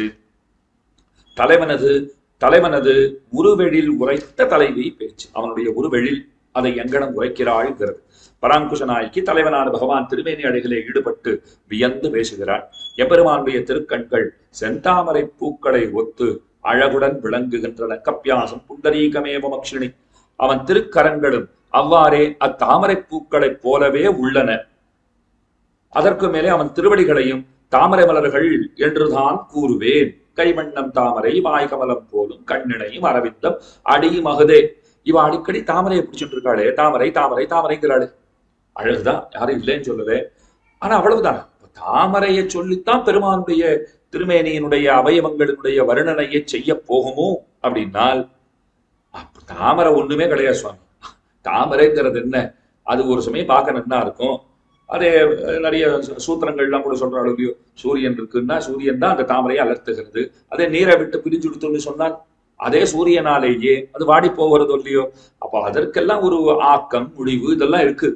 தலைவனது உருவெழில் உரைத்த தலைவி பேச்சு. அவனுடைய உருவெழில் அதை எங்கனம் உரைக்கிறாள்ங்கிறது. பராங்குஷ நாயகி தலைவனான பகவான் திருமேனி அழகிலே ஈடுபட்டு வியந்து பேசுகிறான். எம்பெருமானுடைய திருக்கண்கள் செந்தாமரை பூக்களை ஒத்து அழகுடன் விளங்குகின்றன. கப்பியாசம் புண்டரீகமேவ மக்ஷிணி, அவன் திருக்கரங்களும் அவ்வாறே அத்தாமரை பூக்களைப் போலவே உள்ளன. அதற்கு மேலே அவன் திருவடிகளையும் தாமரை மலர்கள் என்றுதான் கூறுவேன். கைமண்ணம் தாமரை வாய்கமலம் போலும் கண்ணினையும் அரவிந்தம் அடி மகுதே. இவ அடிக்கடி தாமரையை பிடிச்சிட்டு இருக்காளே, தாமரை தாமரை தாமரைங்கிறாளு. அழகுதான், யாரும் இல்லைன்னு சொல்லவே. ஆனா அவ்வளவுதான். தாமரையை சொல்லித்தான் பெருமானுடைய திருமேனியினுடைய அவயவங்களினுடைய வர்ணனையை செய்ய போகுமோ அப்படின்னால் தாமரை ஒண்ணுமே கிடையாது சுவாமி. தாமரைங்கிறது என்ன? அது ஒரு சமயம் பார்க்க நன்னா இருக்கும். அதே நிறைய சூத்திரங்கள்லாம் கூட சொல்றாள் இல்லையோ, சூரியன் இருக்குன்னா சூரியன் தான் அந்த தாமரையை அலர்த்துகிறது. அதே நீரை விட்டு பிரிஞ்சு கொடுத்தோன்னு சொன்னால் அதே சூரியனாலேயே அது வாடி போகிறதோ இல்லையோ. அப்போ அதற்கெல்லாம் ஒரு ஆக்கம் முடிவு இதெல்லாம் இருக்கு.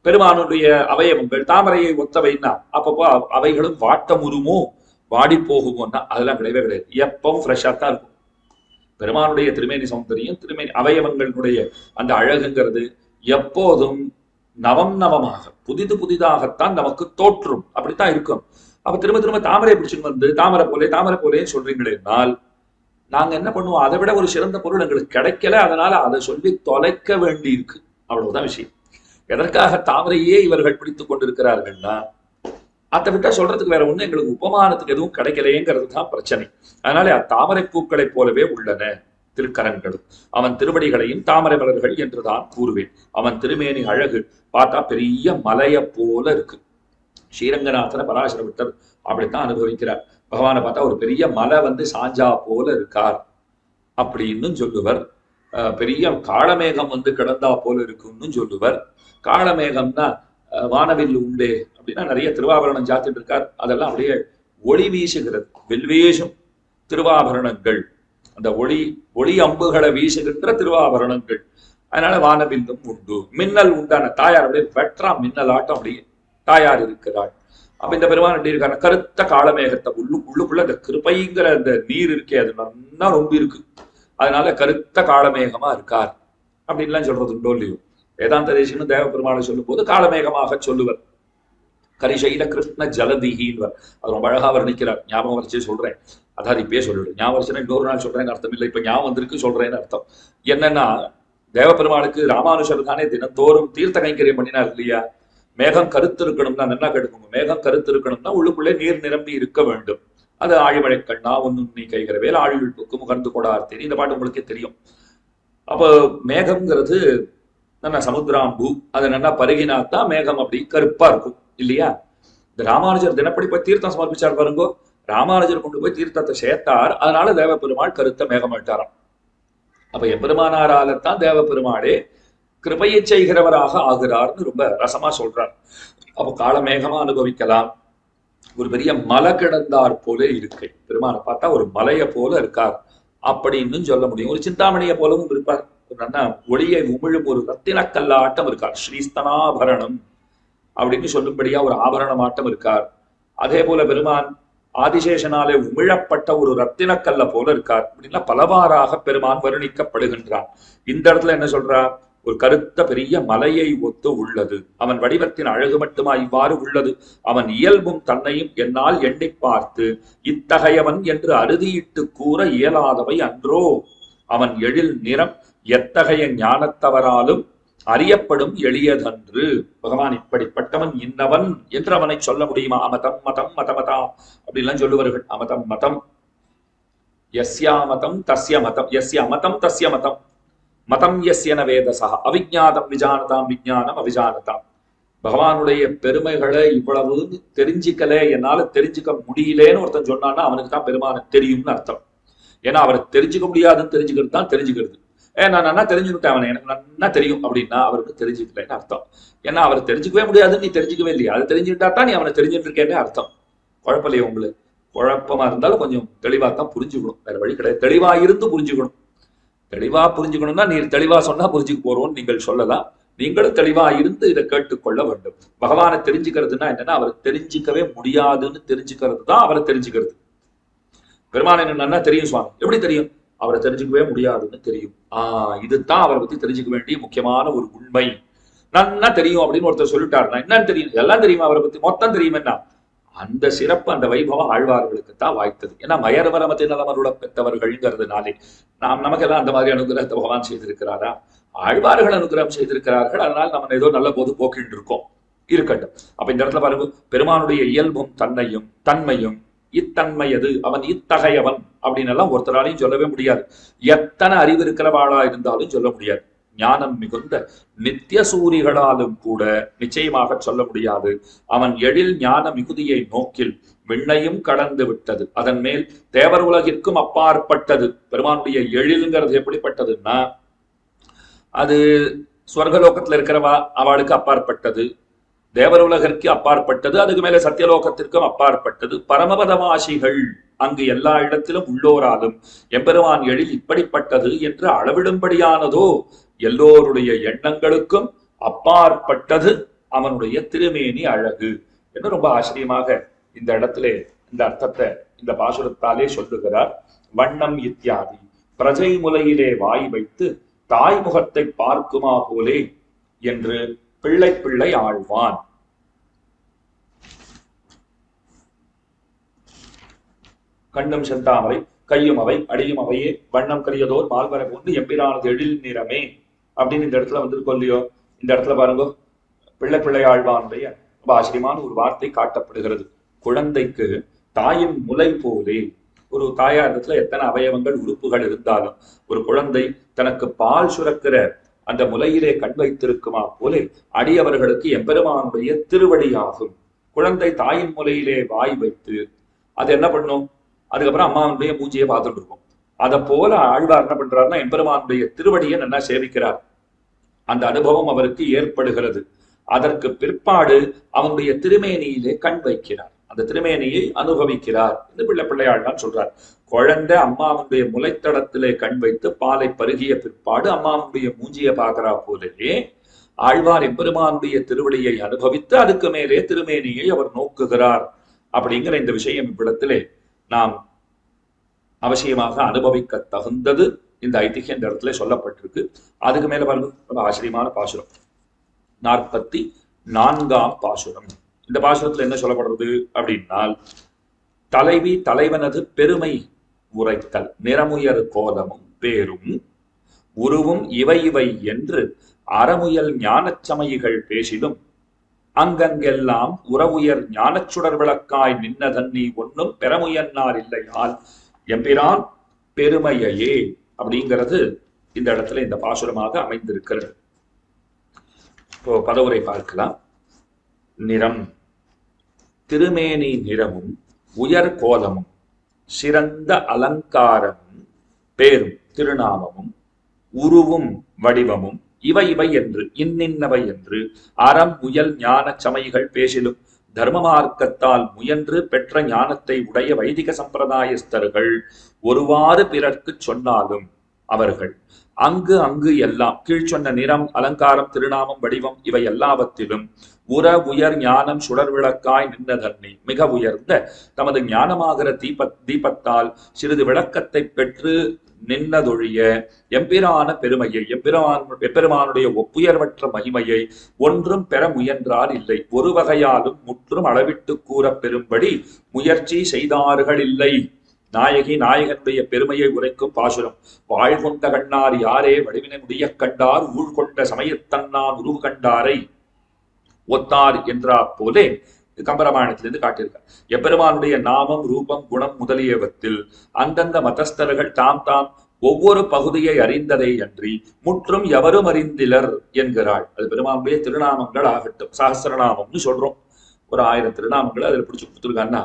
பெருமானுடைய அவயவங்கள் தாமரையை ஒத்தவைன்னா அப்பப்போ அவைகளும் வாட்டமுறுமோ வாடி போகுமோன்னா அதெல்லாம் கிடையவே கிடையாது. எப்பவும் ஃப்ரெஷ்ஷா தான் இருக்கும். பெருமானுடைய திருமேனி சௌந்தரியம், திருமேனி அவயவங்களுடைய அந்த அழகுங்கிறது எப்போதும் நவமாக புதிதாகத்தான் நமக்கு தோற்றும். அப்படித்தான் இருக்கும். அப்ப திரும்ப திரும்ப தாமரை பிடிச்சுன்னு வந்து தாமரை போலே சொல்றீங்களேனால் நாங்க என்ன பண்ணுவோம்? அதை விட ஒரு சிறந்த பொருள் எங்களுக்கு கிடைக்கல, அதனால அதை சொல்லி தொலைக்க வேண்டி இருக்கு. அவ்வளவுதான் விஷயம். எதற்காக தாமரையே இவர்கள் பிடித்துக் கொண்டிருக்கிறார்கள்னா அதை விட்டா சொல்றதுக்கு வேற ஒண்ணு எங்களுக்கு உபமானத்துக்கு எதுவும் கிடைக்கலையேங்கிறது தான் பிரச்சனை. அதனால அத்தாமரை பூக்களைப் போலவே உள்ளன திருக்கரங்களும், அவன் திருவடிகளையும் தாமரை மலர்கள் என்றுதான் கூறுவேன். அவன் திருமேனி அழகு பார்த்தா பெரிய மலைய போல இருக்கு. ஸ்ரீரங்கநாதன பராசர விட்டர் அப்படித்தான் அனுபவிக்கிறார். பகவானை பார்த்தா ஒரு பெரிய மலை வந்து சாஞ்சா போல இருக்கார் அப்படின்னு சொல்லுவர். பெரிய காளமேகம் வந்து கிடந்தா போல இருக்குன்னு சொல்லுவர். காளமேகம்னா வானவில் உண்டே அப்படின்னா நிறைய திருவாபரணம் சாத்திட்டு இருக்கார். அதெல்லாம் அப்படியே ஒளி வீசுகிறது. வெல்வேஷம் திருவாபரணங்கள், அந்த ஒளி அம்புகளை வீசுகின்ற திருவாபரணங்கள். அதனால வானவில்லும் உண்டு. மின்னல் உண்டான தாயார் அப்படியே வெற்றா மின்னல் ஆட்டம் அப்படியே தாயார் இருக்கிறாள். அப்ப இந்த பெருமான் எப்படி இருக்காரு, கருத்த காலமேகத்தை உள்ளுக்குள்ள அந்த கிருபைங்கிற அந்த நீர் இருக்கே அது நல்லா ரொம்ப இருக்கு, அதனால கருத்த காலமேகமா இருக்கார் அப்படின்லாம் சொல்றது உண்டோ இல்லையோ. வேதாந்த தேசிகனும் தேவ பெருமாளை சொல்லும் போது காலமேகமாக சொல்லுவர். கரிசைல கிருஷ்ண ஜலதிகின்வர், அது ரொம்ப அழகா வர்ணிக்கிறார். ஞாபகம் வரிச்சே சொல்றேன், அதாவது இப்பயே சொல்லிடு, ஞாபகம் வரிச்சுன்னா இன்னொரு நாள் சொல்றேன்னு அர்த்தம் இல்லை, இப்ப ஞாபகம் வந்திருக்கு சொல்றேன்னு அர்த்தம். என்னன்னா தேவ பெருமாளுக்கு ராமானுஷர் தானே தினந்தோறும் தீர்த்த கைங்கரியம் பண்ணினார் இல்லையா. மேகம் கருத்து இருக்கணும்னா நல்லா கெடுக்கும், மேகம் கருத்து இருக்கணும்னா உள்ளுக்குள்ளே நீர் நிரம்பி இருக்க வேண்டும். அது ஆழிமழை கண்ணா ஒன்னு நீ கைகிற வேலை ஆழிவுக்கு முகர்ந்து கொடார் தெரியும், இந்த பாட்டு உங்களுக்கே தெரியும். அப்போ மேகம்ங்கிறது நல்லா சமுத்திராம்பு, அதை நல்லா பருகினாத்தான் மேகம் அப்படி கருப்பா இருக்கும் இல்லையா. இந்த ராமானுஜர் தினப்படி போய் தீர்த்தம் சமர்ப்பிச்சார் பாருங்கோ, ராமானுஜர் கொண்டு போய் தீர்த்தத்தை சேர்த்தார், அதனால தேவ பெருமாள் கருத்த மேகம் விட்டாராம். அப்ப எம்பெருமானாரால்தான் தேவ பெருமாளே கிருபையை செய்கிறவராக ஆகிறார்னு ரொம்ப ரசமா சொல்றார். அப்போ காலமேகமா அனுபவிக்கலாம். ஒரு பெரிய மலை கிடந்தார் போல இருக்கை, பெருமானை பார்த்தா ஒரு மலையை போல இருக்கார் அப்படின்னு சொல்ல முடியும். ஒரு சிந்தாமணியை போலவும் இருப்பார், ஒரு நல்ல ஒளியை உமிழும் ஒரு ரத்தினக்கல்லாட்டம் இருக்கார், ஸ்ரீஸ்தனாபரணம் அப்படின்னு சொல்லும்படியா ஒரு ஆபரணமாட்டம் இருக்கார். அதே போல பெருமான் ஆதிசேஷனாலே உமிழப்பட்ட ஒரு ரத்தினக்கல்ல போல இருக்கார் அப்படின்னா பலவாறாக பெருமான் வர்ணிக்கப்படுகின்றான். இந்த இடத்துல என்ன சொல்றார், ஒரு கருத்த பெரிய மலையை ஒத்து உள்ளது, அவன் வடிவத்தின் அழகு மட்டுமா இவ்வாறு உள்ளது, அவன் இயல்பும் தன்னையும் என்னால் எண்ணி பார்த்து இத்தகையவன் என்று அறுதியிட்டு கூற இயலாதவை அன்றோ, அவன் எழில் நிறம் எத்தகைய ஞானத்தவராலும் அறியப்படும் எளியதன்று. பகவான் இப்படிப்பட்டவன் இன்னவன் என்று அவனை சொல்ல முடியுமா. அமதம் மதம் மதமதா அப்படின்லாம் சொல்லுவார்கள். அமதம் மதம் யஸ்யாமதம் தஸ்ய மதம், யஸ்ய அமதம் தஸ்ய மதம், மதம் யஸ்யன வேதசா அவிஜானம் விஜானதாம் விஜானம் அவிஜானதாம். பகவானுடைய பெருமைகளை இவ்வளவு தெரிஞ்சுக்கல, என்னால தெரிஞ்சுக்க முடியலேன்னு ஒருத்தன் சொன்னான்னா அவனுக்கு தான் பெருமானை தெரியும்னு அர்த்தம். ஏன்னா அவரை தெரிஞ்சுக்க முடியாதுன்னு தெரிஞ்சுக்கிறது தான் தெரிஞ்சுக்கிறது. நான் நல்லா தெரிஞ்சுக்கிட்டேன், அவனை எனக்கு நல்லா தெரியும் அப்படின்னா அவருக்கு தெரிஞ்சுக்கலன்னு அர்த்தம். ஏன்னா அவர் தெரிஞ்சுக்கவே முடியாதுன்னு நீ தெரிஞ்சுக்கவே இல்லையா, அது தெரிஞ்சுக்கிட்டா தான் நீ அவனை தெரிஞ்சுட்டு இருக்கேன்னு அர்த்தம். குழப்பலையே உங்களுக்கு, குழப்பமா இருந்தாலும் கொஞ்சம் தெளிவா தான் புரிஞ்சுக்கணும், வேற வழி கிடையாது. தெளிவா இருந்து புரிஞ்சுக்கணும். தெளிவா புரிஞ்சுக்கணும்னா நீ தெளிவா சொன்னா புரிஞ்சுக்க போறோம்னு நீங்கள் சொல்லலாம். நீங்களும் தெளிவா இருந்து இதை கேட்டுக்கொள்ள வேண்டும். பகவானை தெரிஞ்சுக்கிறதுனா என்னன்னா அவரை தெரிஞ்சுக்கவே முடியாதுன்னு தெரிஞ்சுக்கிறது தான் அவரை தெரிஞ்சுக்கிறது. பெருமான் என்னன்னா தெரியும் சுவாமி, எப்படி தெரியும், அவரை தெரிஞ்சுக்கவே முடியாதுன்னு தெரியும். இதுதான் அவரை பத்தி தெரிஞ்சுக்க வேண்டிய முக்கியமான ஒரு உண்மை. நன்னா தெரியும் அப்படின்னு ஒருத்தர் சொல்லிட்டாருன்னா என்னன்னு தெரியும், எல்லாம் தெரியுமா அவரை பத்தி, மொத்தம் தெரியும். என்ன அந்த சிறப்பு அந்த வைபவம் ஆழ்வார்களுக்கு தான் வாய்த்தது. ஏன்னா மயர்வரமத்தை நலமருள பெற்றவர்கள்ங்கிறதுனாலே நமக்கெல்லாம் அந்த மாதிரி அனுகிரகத்தை பகவான் செய்திருக்கிறாரா, ஆழ்வார்கள் அனுகிரகம் செய்திருக்கிறார்கள். அதனால நம்ம ஏதோ நல்ல போது போக்கிட்டு இருக்கோம், இருக்கட்டும். அப்ப இந்த இடத்துல பாருங்க, பெருமானுடைய இயல்பும் தன்னையும் தன்மையும் இத்தன்மையது, அவன் இத்தகையவன் அப்படின்னு எல்லாம் ஒருத்தராலையும் சொல்லவே முடியாது. எத்தனை அறிவு இருக்கிறவாளா இருந்தாலும் சொல்ல முடியாது. ஞானம் மிகுந்த நித்திய சூரிகளாலும் கூட நிச்சயமாக சொல்ல முடியாது. அவன் எழில் ஞான மிகுதியை நோக்கில் விண்ணையும் கடந்து விட்டது, அதன் மேல் தேவர் உலகிற்கும் அப்பாற்பட்டது. பெருமானுடைய எழில்ங்கிறது எப்படிப்பட்டதுன்னா அது ஸ்வர்கலோகத்துல இருக்கிறவா அவளுக்கு அப்பாற்பட்டது, தேவர் உலகிற்கு அப்பாற்பட்டது, அதுக்கு மேல சத்தியலோகத்திற்கும் அப்பாற்பட்டது. பரமபதவாசிகள் அங்கு எல்லா இடத்திலும் உள்ளோராலும் எம்பெருமான் எழில் இப்படிப்பட்டது என்று அளவிடும்படியானதோ, எல்லோருடைய எண்ணங்களுக்கும் அப்பாற்பட்டது அவனுடைய திருமேனி அழகு என்று ரொம்ப ஆச்சரியமாக இந்த இடத்துல இந்த அர்த்தத்தை இந்த பாசுரத்தாலே சொல்லுகிறார். வண்ணம் இத்தியாதி பிரஜை முலையிலே வாய் வைத்து தாய் முகத்தை பார்க்குமா போலே என்று பிள்ளை பிள்ளை ஆழ்வான். கண்ணும் செந்தாமரை கையும் அவை அடியும் அவையே வண்ணம் கரியதோர் மால்வர கொண்டு எம்பிரானது எழில் நிறமே அப்படின்னு இந்த இடத்துல வந்திருக்கோம் இல்லையோ. இந்த இடத்துல பாருங்க, பிள்ளை பிள்ளை ஆழ்வானுடைய ரொம்ப ஆச்சரியமான ஒரு வார்த்தை காட்டப்படுகிறது. குழந்தைக்கு தாயின் முலை போலே, ஒரு தாயார் இடத்துல எத்தனை அவயவங்கள் உறுப்புகள் இருந்தாலும் ஒரு குழந்தை தனக்கு பால் சுரக்கிற அந்த முலையிலே கண் வைத்திருக்குமா போலே அடியவர்களுக்கு எம்பெருமானுடைய திருவடியாகும். குழந்தை தாயின் முலையிலே வாய் வைத்து அது என்ன பண்ணும், அதுக்கப்புறம் அம்மாவுடைய மூஞ்சியை பார்த்துட்டு இருக்கும். அதை போல ஆழ்வார் என்ன பண்றாருன்னா எம்பெருமானுடைய திருவடியை நல்லா சேவிக்கிறார். அந்த அனுபவம் அவருக்கு ஏற்படுகிறது. அதற்கு பிற்பாடு அவனுடைய திருமேனியிலே கண் வைக்கிறார், அந்த திருமேனியை அனுபவிக்கிறார் என்று பிள்ளை பிள்ளையாழ்வான் சொல்றார். குழந்தை அம்மாவுடைய முளைத்தடத்திலே கண் வைத்து பாலை பருகிய பிற்பாடு அம்மாவுடைய மூஞ்சியை பார்க்கிறா போலவே ஆழ்வார் எம்பெருமானுடைய திருவடியை அனுபவித்து அதுக்கு மேலே திருமேனியை அவர் நோக்குகிறார் அப்படிங்கிற இந்த விஷயம் இவ்விடத்திலே நாம் அவசியமாக அனுபவிக்க தகுந்தது. இந்த ஐதிஹ்யம் இந்த இடத்துல சொல்லப்பட்டிருக்கு. அதுக்கு மேல பாருங்க, ரொம்ப ஆச்சரியமான பாசுரம், 44ஆம் பாசுரம். இந்த பாசுரத்துல என்ன சொல்லப்படுறது அப்படின்னால், தலைவி தலைவனது பெருமை உரைத்தல், நிறமுயர் கோலமும் பேரும் உருவும் இவை இவை என்று அறமுயல் ஞானச்சமயிகள் பேசிலும் அங்கங்கெல்லாம் உறவுயர் ஞானச்சுடர் விளக்காய் நின்ன தண்ணி ஒன்னும் பெறமுயன்னார் இல்லையால் எம்பிரான் பெருமையே அப்படிங்கிறது இந்த இடத்துல இந்த பாசுரமாக அமைந்திருக்கிறது. இப்போ பதவுரை பார்க்கலாம். நிறம், திருமேனி நிறமும் உயர் கோலமும் சிறந்த அலங்காரமும் பேரும் திருநாமமும் உருவும் வடிவமும் இவை இவை என்று இன்னின்னவை என்று அறம் முயல் ஞான சமயிகள் பேசிலும் தர்ம மார்க்கத்தால் முயன்று பெற்ற ஞானத்தை உடைய வைதிக சம்பிரதாயஸ்தர்கள் ஒருவாறு பிறர்க்கு சொன்னாலும் அவர்கள் அங்கு அங்கு எல்லாம் கீழ்ச்சொன்ன நிறம் அலங்காரம் திருநாமம் வடிவம் இவை எல்லாவற்றிலும் உயர் ஞானம் சுடர் விளக்காய் நின்ற தன்னை மிக உயர்ந்த தமது ஞானமாகிற தீபத்தால் சிறிது விளக்கத்தை பெற்று நின்னதொழிய எம்பிரான பெருமையை எம்பெருமானுடைய ஒப்புயர்வற்ற மகிமையை ஒன்றும் பெற முயன்றார் இல்லை. ஒரு வகையாலும் முற்றும் அளவிட்டு கூற பெறும்படி முயற்சி செய்தார்கள் இல்லை. நாயகி நாயகனுடைய பெருமையை உரைக்கும் பாசுரம். வாழ்கொண்ட கண்ணார் யாரே வடிவினை முடிய கண்டார் ஊழ்கொண்ட சமயத்தன்னான் உருவு கண்டாரை ஒத்தார் என்றா போலே கம்பராமாயணத்திலிருந்து காட்டியிருக்கார். எப்பெருமானுடைய நாமம் ரூபம் குணம் முதலியவற்றில் அந்தந்த மதஸ்தர்கள் தாம் தாம் ஒவ்வொரு பகுதியை அறிந்ததை அன்றி முற்றும் எவரும் அறிந்திலர் என்கிறாள். அது பெருமானுடைய திருநாமங்கள் ஆகட்டும், சஹஸ்ரநாமம்னு சொல்றோம். ஒரு 1000 திருநாமங்களை அதுல பிடிச்சு கொடுத்துருக்கான்னா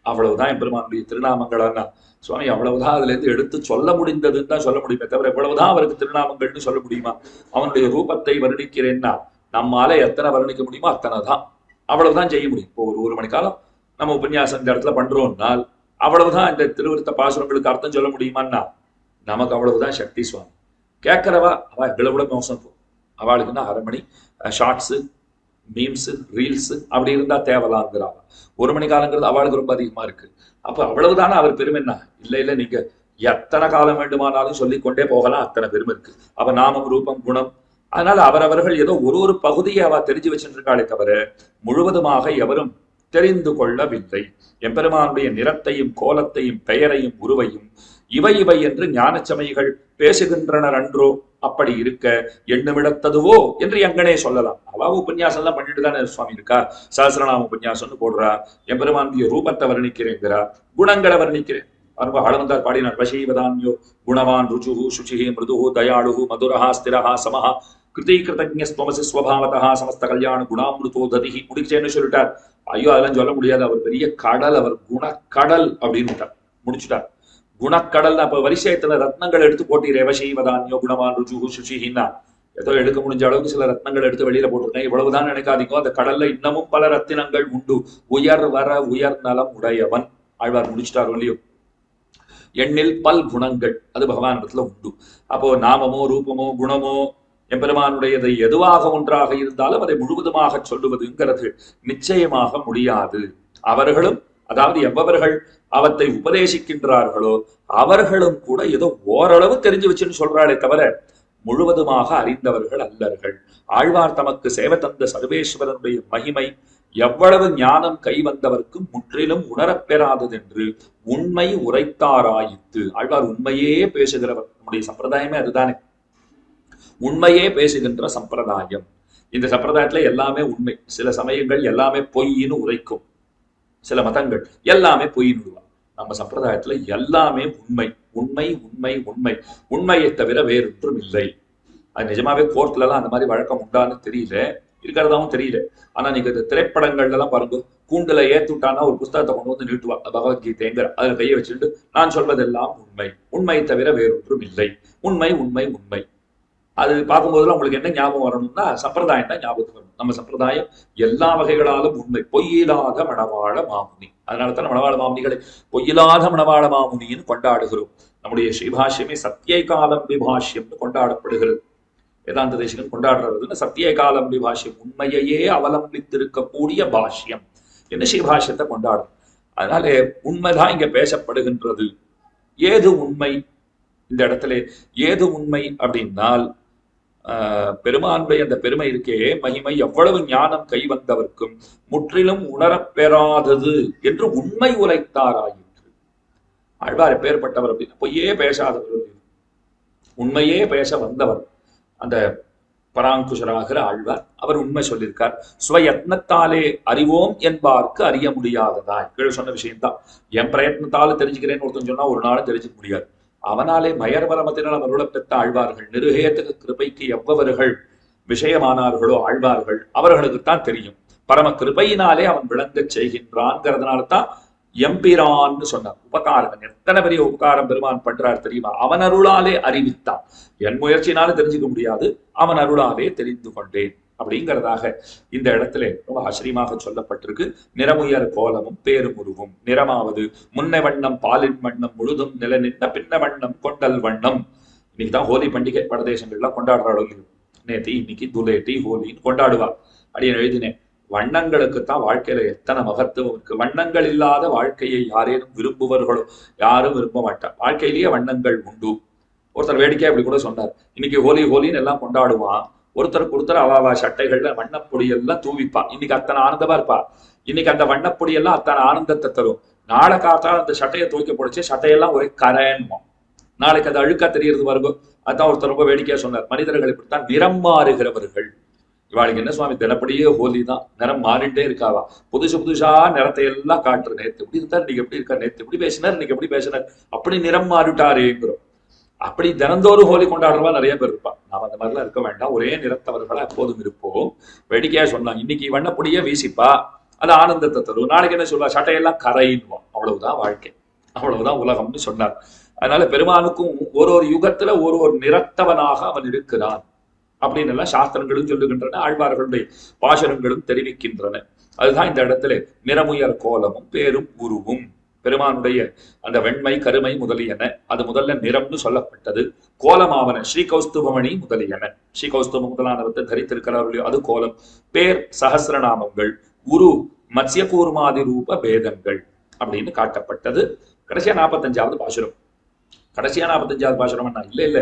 அவ்வளவுதான் எம்பெருமானுடைய திருநாமங்களான்னா சுவாமி அவ்வளவுதான் அதுல இருந்து எடுத்து சொல்ல முடிந்ததுன்னு தான் சொல்ல முடியுமே தவிர எவ்வளவுதான் அவருக்கு திருநாமங்கள்னு சொல்ல முடியுமா? அவனுடைய ரூபத்தை வர்ணிக்கிறேன்னா நம்மால எத்தனை வர்ணிக்க முடியுமோ அத்தனை தான், அவ்வளவுதான் செய்ய முடியும். இப்போ ஒரு மணி காலம் நம்ம உபன்யாசம் இந்த இடத்துல பண்றோம்னால் அவ்வளவுதான் இந்த திருவிருத்த பாசுரங்களுக்கு அர்த்தம் சொல்ல முடியுமான்னா நமக்கு அவ்வளவுதான் சக்தி. சுவாமி கேட்கிறவா அவ எவ்வளவு கூட மோசம் போகும். அவளுக்குன்னா 1/2 மணி ஷார்ட்ஸு மீம்ஸு ரீல்ஸு அப்படி இருந்தா தேவலாங்கிறாங்க. 1 மணி காலங்கிறது அவளுக்கு ரொம்ப அதிகமா இருக்கு. அப்ப அவ்வளவுதானே அவர் பெருமை என்ன? இல்லை இல்லை, நீங்க எத்தனை காலம் வேண்டுமானாலும் சொல்லிக்கொண்டே போகலாம், அத்தனை பெருமை இருக்கு. அப்ப நாமம் ரூபம் குணம், அதனால அவரவர்கள் ஏதோ ஒரு பகுதியை அவ தெரிஞ்சு வச்சிருக்காளே தவிர முழுவதுமாக எவரும் தெரிந்து கொள்ளவில்லை. எம்பெருமானுடைய நிறத்தையும் கோலத்தையும் பெயரையும் உருவையும் இவை இவை என்று ஞானச்சமயிகள் பேசுகின்றனர் அன்றோ? அப்படி இருக்க எண்ணுமிடத்ததுவோ என்று எங்கனே சொல்லலாம். அவ உபன்யாசம் எல்லாம் பண்ணிட்டு தானே சுவாமி இருக்கா. சஹஸ்ரநாம உபன்யாசம்னு போடுறா, எம்பெருமானுடைய ரூபத்தை வர்ணிக்கிறேங்கிறா, குணங்களை வர்ணிக்கிறேன். ஆளவந்தார் பாடினார். வசீவதான்யோ குணவான் ருச்சுஹு சுச்சிஹி மிருதுஹு தயாளுஹு மதுரஹா ஸ்திரஹா சமஹா கிருதிகிருதஜ்ஞஸ்வமசி ஸ்வபாவதஹா சமஸ்த கல்யாண குணாமிருதோ ததிஹி முடிச்சேன்னு சொல்லிட்டார். ஐயோ அதெல்லாம் சொல்ல முடியாது, அவர் பெரிய கடல், அவர் குணக்கடல் அப்படின்னு முடிச்சுட்டார். குணக்கடல். அப்ப வரிசையத்துல ரத்னங்கள் எடுத்து போட்டீரே, வசீவதான்யோ குணவான் ருச்சுஹு சுச்சிஹின்னா ஏதோ எடுக்க முடிஞ்ச அளவுக்கு சில ரத்னங்கள் எடுத்து வெளியில போட்டிருக்கேன். இவ்வளவுதான் நினைக்காதீங்க, அந்த கடல்ல இன்னமும் பல ரத்தினங்கள் உண்டு. உயர் வர உயர் நலம் உடையவன் ஆழ்வார் முடிச்சுட்டார் இல்லையோ. எண்ணில் பல் குணங்கள் அது பகவானிடத்துல உண்டு. அப்போ நாமமோ ரூபமோ குணமோ எம்பெருமானுடையதை எதுவாக ஒன்றாக இருந்தாலும் அதை முழுவதுமாக சொல்லுவதுங்கிறது நிச்சயமாக முடியாது. அவர்களும், அதாவது எவ்வவர்கள் அவற்றை உபதேசிக்கின்றார்களோ அவர்களும் கூட ஏதோ ஓரளவு தெரிஞ்சு வச்சுன்னு சொல்றாளே தவிர முழுவதுமாக அறிந்தவர்கள் அல்லர்கள். ஆழ்வார் தமக்கு சேவை தந்த சர்வேஸ்வரனுடைய மகிமை எவ்வளவு ஞானம் கை வந்தவர்க்கும் முற்றிலும் உணரப்பெறாதது என்று உண்மை உரைத்தாராயித்து. ஆழ்வார் உண்மையே பேசுகிறவர். நம்முடைய சம்பிரதாயமே அதுதானே, உண்மையே பேசுகின்ற சம்பிரதாயம். இந்த சம்பிரதாயத்துல எல்லாமே உண்மை. சில சமயங்கள் எல்லாமே பொய்ன்னு உரைக்கும், சில மதங்கள் எல்லாமே பொய்ன்னு. நம்ம சம்பிரதாயத்துல எல்லாமே உண்மை உண்மை உண்மை உண்மை. உண்மையை தவிர வேறொன்றும் இல்லை. அது நிஜமாவே கோர்ட்ல எல்லாம் அந்த மாதிரி வழக்கம் உண்டான்னு தெரியல, இருக்கிறதாவும் தெரியல. ஆனா நீங்க இந்த திரைப்படங்கள்ல எல்லாம் பாருங்க, கூண்டுல ஏத்துட்டானா ஒரு புஸ்தகத்தை கொண்டு வந்து நீட்டுவா, பகவத்கீதைங்கிற அதுல கையை வச்சுட்டு நான் சொல்வதெல்லாம் உண்மை, உண்மை தவிர வேறொன்றும் இல்லை, உண்மை உண்மை உண்மை. அது பார்க்கும்போதெல்லாம் உங்களுக்கு என்ன ஞாபகம் வரணும்னா சம்பிரதாயம் தான் ஞாபகத்துக்கு வரணும். நம்ம சம்பிரதாயம் எல்லா வகைகளாலும் உண்மை. பொய்யில்லாத மணவாள மாமுனி. அதனால மணவாள மாமுனிகளை பொய்யில்லாத மணவாள மாமுனின்னு கொண்டாடுகிறோம். நம்முடைய ஸ்ரீபாஷ்யமே சத்தியை காலம் விபாஷ்யம்னு கொண்டாடப்படுகிறது. வேதாந்த தேசிகன் கொண்டாடுறதுன்னு சத்தியகாலம்பி பாஷ்யம், உண்மையையே அவலம்பித்திருக்கக்கூடிய பாஷ்யம் என்ன ஸ்ரீபாஷ்யத்தை கொண்டாடும். அதனால உண்மைதான் இங்க பேசப்படுகின்றது. ஏது உண்மை? இந்த இடத்துல ஏது உண்மை அப்படின்னால் பெருமான்பை அந்த பெருமை இருக்கே, மகிமை எவ்வளவு ஞானம் கைவந்தவர்க்கும் முற்றிலும் உணரப்பெறாதது என்று உண்மை உரைத்தாராயிற்று. ஆழ்வார் எப்பேற்பட்டவர் அப்படின்னா பொய்யே பேசாதவர், உண்மையே பேச வந்தவர் அந்த பராங்குஷராகிற ஆழ்வார். அவர் உண்மை சொல்லியிருக்கார். ஸ்வயத்னத்தாலே அறிவோம் என்பார்க்கு அறிய முடியாததாய். கீழே சொன்ன விஷயம்தான். என் பிரயத்னத்தால தெரிஞ்சுக்கிறேன்னு ஒருத்தன் சொன்னா ஒரு நாளும் தெரிஞ்சுக்க முடியாது. அவனாலே மயர்வரமத்தினால் அவருளப் பெற்ற ஆழ்வார்கள், நிருகேத்துக்கு கிருபைக்கு எவ்வவர்கள் விஷயமானார்களோ ஆழ்வார்கள், அவர்களுக்குத்தான் தெரியும். பரம கிருபையினாலே அவன் விளங்கச் செய்கின்றான்ங்கிறதுனால தான் எம்பிரான்னு சொன்னார். உபகாரம் எத்தனை பெரிய உபகாரம் பெருமான் பண்றார் தெரியுமா? அவன் அருளாலே அறிவித்தான். என் முயற்சினாலும் தெரிஞ்சுக்க முடியாது, அவன் அருளாலே தெரிந்து கொண்டேன் அப்படிங்கிறதாக இந்த இடத்துல ரொம்ப ஆச்சரியமாக சொல்லப்பட்டிருக்கு. நிறமுயர் கோலமும் பேரும் உருவும் நிறமாவது முன்ன வண்ணம் பாலின் வண்ணம் முழுதும் நில நின்ற பின்ன வண்ணம் கொண்டல் வண்ணம். இன்னைக்குதான் ஹோலி பண்டிகை பரதேசங்கள்லாம் கொண்டாடுறாள். நேத்தி இன்னைக்கு துலேட்டி ஹோலின்னு கொண்டாடுவா. அப்படின்னு எழுதினேன். வண்ணங்களுக்குத்தான் வாழ்க்கையில எத்தனை மகத்துவம் இருக்கு. வண்ணங்கள் இல்லாத வாழ்க்கையை யாரேனும் விரும்புவர்களோ? யாரும் விரும்ப மாட்டார். வாழ்க்கையிலேயே வண்ணங்கள் உண்டு. ஒருத்தர் வேடிக்கையா இப்படி கூட சொன்னார், இன்னைக்கு ஹோலி ஹோலின்னு எல்லாம் கொண்டாடுவான், ஒருத்தருக்கு ஒருத்தர் அவாவா சட்டைகள்ல வண்ணப்பொடி எல்லாம் தூவிப்பான். இன்னைக்கு அத்தனை ஆனந்தமா இருப்பா. இன்னைக்கு அந்த வண்ணப்பொடி எல்லாம் அத்தனை ஆனந்தத்தை தரும். நாளை காத்தால் அந்த சட்டையை துவைக்க போடுச்சு, சட்டையெல்லாம் ஒரே கரன்மா. நாளைக்கு அது அழுக்கா தெரியறது வருகும். அதான் ஒருத்தர் ரொம்ப வேடிக்கையா சொன்னார், மனிதர்கள் இப்படித்தான் நிறம் மாறுகிறவர்கள். இவாளுக்கு என்ன சுவாமி தினப்படியே ஹோலி தான், நிறம் மாறிட்டே இருக்காவா, புதுசு புதுசா நிறத்தை எல்லாம் காட்டுற. நேத்து எப்படி இருந்தார், இன்னைக்கு எப்படி இருக்கா, நேத்து எப்படி பேசினார், இன்னைக்கு எப்படி பேசினார், அப்படி நிறம் மாறிட்டாரேங்கிறோம். அப்படி தினந்தோறும் ஹோலி கொண்டாடுறவா நிறைய பேர் இருப்பா. நாம் அந்த மாதிரிலாம் இருக்க வேண்டாம், ஒரே நிறத்தவர்களா எப்போதும் இருப்போம். வேடிக்கையா சொன்னாங்க, இன்னைக்கு வண்ணப்படியே வீசிப்பா, அது ஆனந்தத்தை தரும். நாளைக்கு என்ன சொல்லுவா, சட்டையெல்லாம் கரையின்வோம். அவ்வளவுதான் வாழ்க்கை, அவ்வளவுதான் உலகம்னு சொன்னார். அதனால பெருமானுக்கும் ஒரு ஒரு யுகத்துல ஒரு ஒரு நிறத்தவனாக அவன் இருக்கிறான் அப்படின்னு எல்லாம் சாஸ்திரங்களும் சொல்லுகின்றன, ஆழ்வார்களுடைய பாசனங்களும் தெரிவிக்கின்றன. அதுதான் இந்த இடத்துல நிறமுயர் கோலமும் பேரும் உருவும். பெருமானுடைய அந்த வெண்மை கருமை முதலியன அது முதல்ல நிறம்னு சொல்லப்பட்டது. கோலமாவன ஸ்ரீகௌஸ்துபமணி முதலியன, ஸ்ரீகௌஸ்துபம் முதலானவற்றை தரித்திருக்கிறார்களோ அது கோலம். பேர் சகசிரநாமங்கள், உரு மத்ய கூர்மாதி ரூப பேதங்கள் அப்படின்னு காட்டப்பட்டது. கடைசியா 45வது பாசுரம். கடைசியா 45வது பாசுரம் என்ன? இல்ல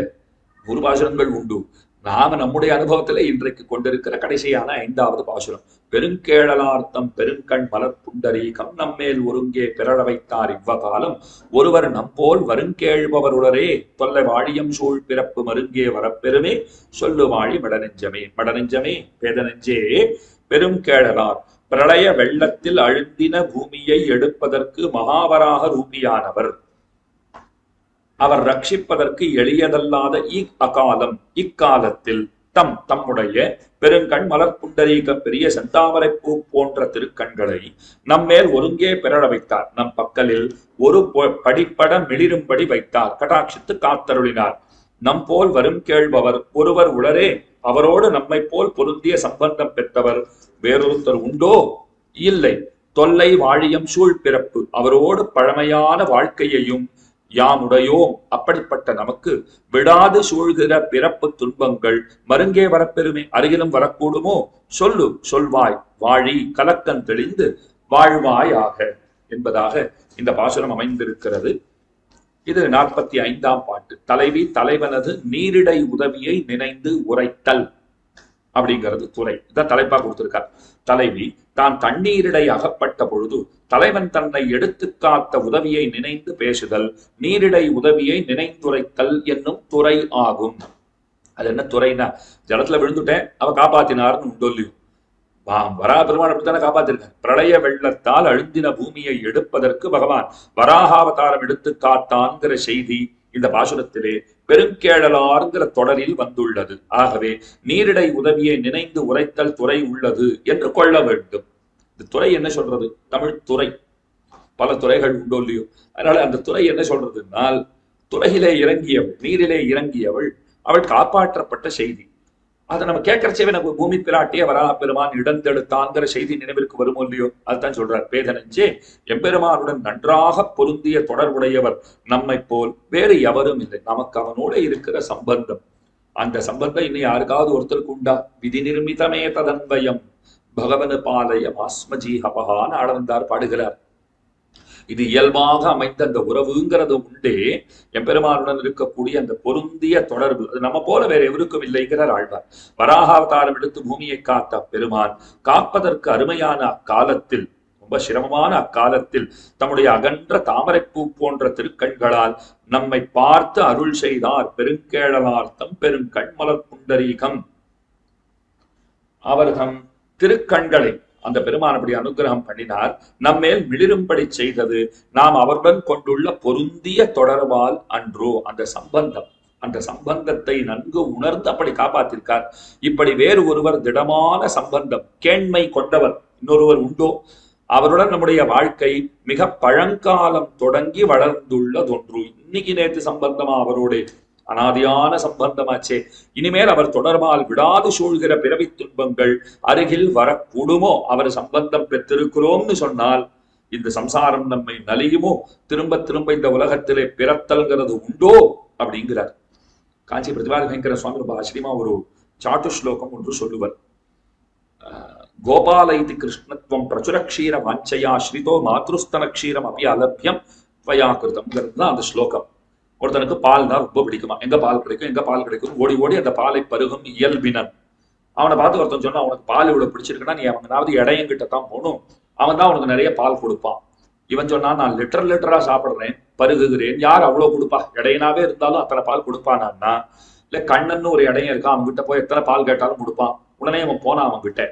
ஒரு பாசுரங்கள் உண்டு. நாம நம்முடைய அனுபவத்துல இன்றைக்கு கொண்டிருக்கிற கடைசியான 5வது பாசுரம். பெருங்கேழலார்த்தம் பெருங்கண் மலர் புண்டரீகம் நம்மேல் ஒருங்கே பிறழ வைத்தார் இவ்வகாலம் ஒருவர் நம்போல் வருங்கேழ்பவருளரே தொல்லை வாழியம் சூழ் பிறப்பு மருங்கே வரப்பெருமே சொல்லு வாழி மடநெஞ்சமே. மடநெஞ்சமே பேதநெஞ்சே பெருங்கேழலார் பிரளய வெள்ளத்தில் அழுந்தின பூமியை எடுப்பதற்கு மகாவராக ரூபியானவர். அவர் ரட்சிப்பதற்கு எளியதல்லாத அகாலம் இக்காலத்தில் தம்முடைய பெருங்கண் மலர் புண்டரீக பெரிய செந்தாமரை பூ போன்ற திருக்கண்களை நம்மேல் ஒருங்கே பெறழ வைத்தார். நம் பக்கலில் ஒரு படிப்பட மிளிரும்படி வைத்தார். கடாட்சித்து காத்தருளினார். நம் போல் வரும் கேள்பவர் ஒருவர் உளரே, அவரோடு நம்மை போல் பொருந்திய சம்பந்தம் பெற்றவர் வேறொருத்தர் உண்டோ? இல்லை. தொல்லை வாழியம் சூழ் பிறப்பு, அவரோடு பழமையான வாழ்க்கையையும் யாமுடையோம். அப்படிப்பட்ட நமக்கு விடாது சூழ்கிற பிறப்பு துன்பங்கள் மருங்கே வரப்பெருமே, அருகிலும் வரக்கூடுமோ? சொல்லு சொல்வாய் வாழி கலக்கன் தெளிந்து வாழ்வாயாக என்பதாக இந்த பாசுரம் அமைந்திருக்கிறது. இது 45ஆம் பாட்டு. தலைவி தலைவனது நீரிடை உதவியை நினைந்து உரைத்தல் அப்படிங்கிறது துறை. இதான் தலைப்பா கொடுத்திருக்கார். தலைவி தான் தண்ணீரிடை அகப்பட்ட பொழுது தலைவன் தன்னை எடுத்து காத்த உதவியை நினைந்து பேசுதல், நீரிடை உதவியை நினைந்துரைத்தல் என்னும் துறை ஆகும். அது என்ன துறைனா, ஜலத்துல விழுந்துட்டேன் அவ காப்பாத்தினார்னு உண்டொல்லியும் வரா பெருமான் அப்படித்தானே காப்பாத்திருக்கார். பிரளய வெள்ளத்தால் அழுந்தின பூமியை எடுப்பதற்கு பகவான் வராகாவதாரம் எடுத்து காத்தான்கிற செய்தி இந்த பாசுரத்திலே பெருங்கேழலார்ங்கிற தொடரில் வந்துள்ளது. ஆகவே நீரிடை உதவியை நினைந்து உரைத்தல் துறை உள்ளது என்று கொள்ள வேண்டும். இந்த துறை என்ன சொல்றது? தமிழ் துறை. பல துறைகள் உண்டோ இல்லையோ, அதனால அந்த துறை என்ன சொல்றதுனால், துறையிலே இறங்கியவள், நீரிலே இறங்கியவள், அவள் காப்பாற்றப்பட்ட செய்தி. அதை நம்ம கேட்கறச்சவே நமக்கு பூமி பிராட்டிய வரா பெருமான் இடந்தெடுத்தான்கிற செய்தி நினைவிற்கு வருமோ இல்லையோ, அதுதான் சொல்றார். பேதனஞ்சே எம்பெருமானுடன் நன்றாக பொருந்திய தொடர்புடையவர் நம்மை போல் வேறு எவரும் இல்லை. நமக்கு அவனோட இருக்கிற சம்பந்தம் அந்த சம்பந்தம் இன்னும் யாருக்காவது ஒருத்தருக்கு உண்டா? விதி நிர்மிதமே ததன்பயம் பகவனு பாலயம் ஆஸ்மஜீஹபகான்னு ஆடவந்தார் பாடுகிறார். இது இயல்பாக அமைந்த அந்த உறவுங்கிறது உண்டே, எம்பெருமானுடன் இருக்கக்கூடிய அந்த பொருந்திய தொடர்பு, அது நம்ம போல வேற எவருக்கும் இல்லைங்கிறார் ஆழ்வார். வராகாவதாரம் எடுத்து பூமியை காத்த பெருமான் காப்பதற்கு அருமையான அக்காலத்தில், ரொம்ப சிரமமான அக்காலத்தில் தம்முடைய அகன்ற தாமரைப்பூ போன்ற திருக்கண்களால் நம்மை பார்த்து அருள் செய்தார். பெருங்கேழலார்த்தம் பெருங்கண் மலர் புண்டரீகம். அவர் தம் திருக்கண்களை அந்த பெருமான் அப்படி அனுகிரகம் பண்ணினார், நம்மேல் மிளிரும்படி செய்தது நாம் அவருடன் கொண்டுள்ள பொருந்திய தொடர்பால் அன்றோ. அந்த சம்பந்தத்தை நன்கு உணர்ந்து அப்படி காப்பாத்திருக்கார். இப்படி வேறு ஒருவர் திடமான சம்பந்தம் கேண்மை கொண்டவர் இன்னொருவர் உண்டோ? அவருடன் நம்முடைய வாழ்க்கை மிக பழங்காலம் தொடங்கி வளர்ந்துள்ளதொன்று. இன்னைக்கு நேற்று சம்பந்தமா அவரோட அனாதியான சம்பந்தமாச்சே. இனிமேல் அவர் தொடர்பால் விடாது சூழ்கிற பிறவி துன்பங்கள் அருகில் வரக்கூடுமோ? அவர் சம்பந்தம் பெற்றிருக்கிறோம்னு சொன்னால் இந்த சம்சாரம் நம்மை நலியுமோ? திரும்ப திரும்ப இந்த உலகத்திலே பிறத்தல்கிறது உண்டோ அப்படிங்கிறார். காஞ்சி பிரதிபாத பயங்கர சுவாமி ரொம்ப ஆச்சரியமா ஒரு சாட்டு ஸ்லோகம் ஒன்று சொல்லுவர். கோபால இது கிருஷ்ணத்துவம் பிரச்சுரக்ஷீர வாஞ்சையா ஸ்ரீதோ மாத்ருஸ்தன க்ஷீரம் அப்படி அலபியம் துவயாக்கிருதம்ங்கிறது தான் அந்த ஸ்லோகம். ஒருத்தனுக்கு பால் தான் ரொம்ப பிடிக்குமா, எங்க பால் கிடைக்கும் ஓடி ஓடி அந்த பாலை பருகும் இயல்பினன். அவனை பார்த்து ஒருத்தன் சொன்னா, அவனுக்கு பால் இவ்வளவு பிடிச்சிருக்குன்னா நீ அவனாவது இடையங்கிட்ட தான் போகணும், அவன் தான் அவனுக்கு நிறைய பால் கொடுப்பான். இவன் சொன்னா, நான் லிட்டரா சாப்பிடுறேன், பருகுகிறேன், யார் அவ்வளவு கொடுப்பா? இடையனாவே இருந்தாலும் அத்தனை பால் கொடுப்பானா? இல்ல கண்ணன்னு ஒரு இடையன் இருக்கான், அவன் கிட்ட போய் எத்தனை பால் கேட்டாலும் கொடுப்பான். உடனே அவன் போனான், அவன் கிட்ட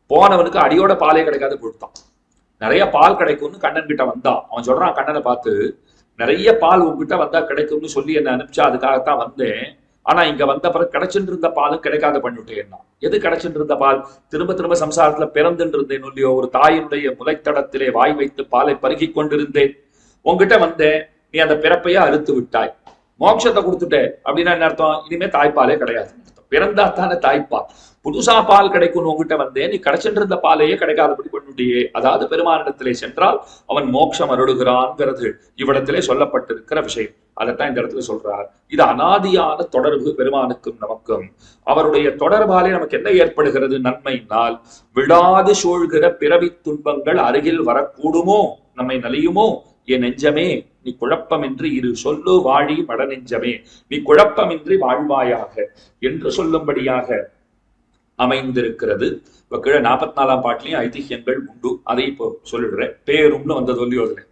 போனவனுக்கு அடியோட பாலே கிடைக்காது கொடுத்தான். நிறைய பால் கிடைக்கும்னு கண்ணன் கிட்ட வந்தான். அவன் சொல்றான் கண்ணனை பார்த்து, நிறைய பால் உங்ககிட்ட வந்தா கிடைக்கும்னு சொல்லி என்ன அனுப்பிச்சா, அதுக்காகத்தான் வந்தேன். ஆனா இங்க வந்த பிறகு கிடைச்சுட்டு இருந்த பாலும் கிடைக்காத பண்ணிட்டேன்னா. எது கிடைச்சுட்டு இருந்த பால்? திரும்ப திரும்ப சம்சாரத்துல பிறந்துட்டு இருந்தேன் இல்லையோ, ஒரு தாயினுடைய முளைத்தடத்திலே வாய் வைத்து பாலை பருகி கொண்டிருந்தேன். உங்ககிட்ட வந்தேன், நீ அந்த பிறப்பையே அறுத்து விட்டாய், மோட்சத்தை கொடுத்துட்ட. அப்படின்னா என்ன அர்த்தம்? இனிமே தாய்ப்பாலே கிடையாது. பிறந்தா தானே தாய்ப்பால். புதுசா பால் கிடைக்கும் உங்ககிட்ட வந்தேன், நீ கிடைச்சிட்டு இருந்த பாலையே கிடைக்காதபடி பண்ணிட்டியே. அதாவது பெருமானிடத்திலே சென்றால் அவன் மோட்சம் அருளுகிறான்ங்கிறது இவ்விடத்திலே சொல்லப்பட்டிருக்கிற விஷயம். அதைத்தான் இந்த இடத்துல சொல்றார். இது அனாதியான தொடர்பு பெருமானுக்கும் நமக்கும். அவருடைய தொடர்பாலே நமக்கு என்ன ஏற்படுகிறது நன்மையினால்? விடாது சூழ்கிற பிறவி துன்பங்கள் அருகில் வரக்கூடுமோ, நம்மை நலியுமோ? என் நெஞ்சமே நீ குழப்பமின்றி இரு, சொல்லு வாழி மட நெஞ்சமே நீ குழப்பமின்றி வாழ்வாயாக என்று சொல்லும்படியாக அமைந்திருக்கிறது. இப்ப கீழே 44ஆம் பாட்டிலையும் ஐதிஹ்யங்கள் உண்டு, அதை இப்போ சொல்லிடுறேன். பேரும்னு வந்தது இல்லையோ, அதுல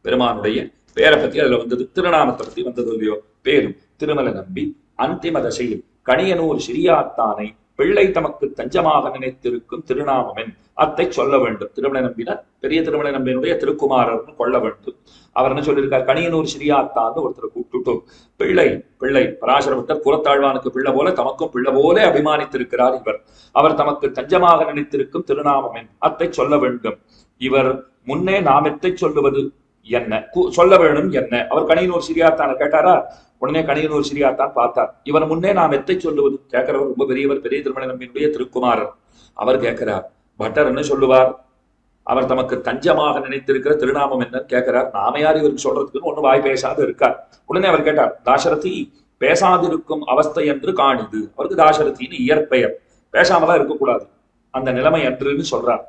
பெருமானுடைய பேரை பத்தி அதுல வந்தது, திருநாமத்தை பத்தி வந்தது இல்லையோ. பேரும் திருமல நம்பி அந்திம தசையில் கணியனூர் சிறியாத்தானை பிள்ளை தமக்கு தஞ்சமாக நினைத்திருக்கும் திருநாமமென் அத்தை சொல்ல வேண்டும். திருமலை நம்பினார் பெரிய திருமலை நம்பியினுடைய திருக்குமாரர்னு கொள்ள வேண்டும். அவர் என்ன சொல்லியிருக்கார்? கணியனூர் சிறியாத்தான்னு ஒருத்தரை கூப்பிட்டு, பிள்ளை பராசரபட்டர் புறத்தாழ்வானுக்கு பிள்ளை போல தமக்கும் பிள்ளை போல அபிமானித்திருக்கிறார் இவர். அவர் தமக்கு தஞ்சமாக நினைத்திருக்கும் திருநாமமென் அத்தை சொல்ல வேண்டும். இவர் முன்னே நாமெத்தை சொல்லுவது என்ன சொல்ல வேணும் என்ன? அவர் கணியனூர் சிறியாத்தான கேட்டாரா? உடனே கணியனூர் சிறியாத்தான் பார்த்தார். இவர் முன்னே நாம் எத்தை சொல்லுவது? கேட்கிறவர் ரொம்ப பெரியவர், பெரிய திருமலை நம்பியினுடைய திருக்குமாரர். அவர் கேட்கிறார், பட்டர் என்ன சொல்லுவார்? அவர் தமக்கு தஞ்சமாக நினைத்திருக்கிற திருநாமம் என்னன்னு கேட்கிறார். நாம யார் இவருக்கு சொல்றதுக்குன்னு ஒண்ணு வாய் பேசாது இருக்கார். உடனே அவர் கேட்டார், தாசரதி பேசாதிருக்கும் அவஸ்தை என்று காணிது. அவருக்கு தாசரதின்னு இயற்பெயர், பேசாமதான் இருக்கக்கூடாது, அந்த நிலைமை அன்றுன்னு சொல்றார்.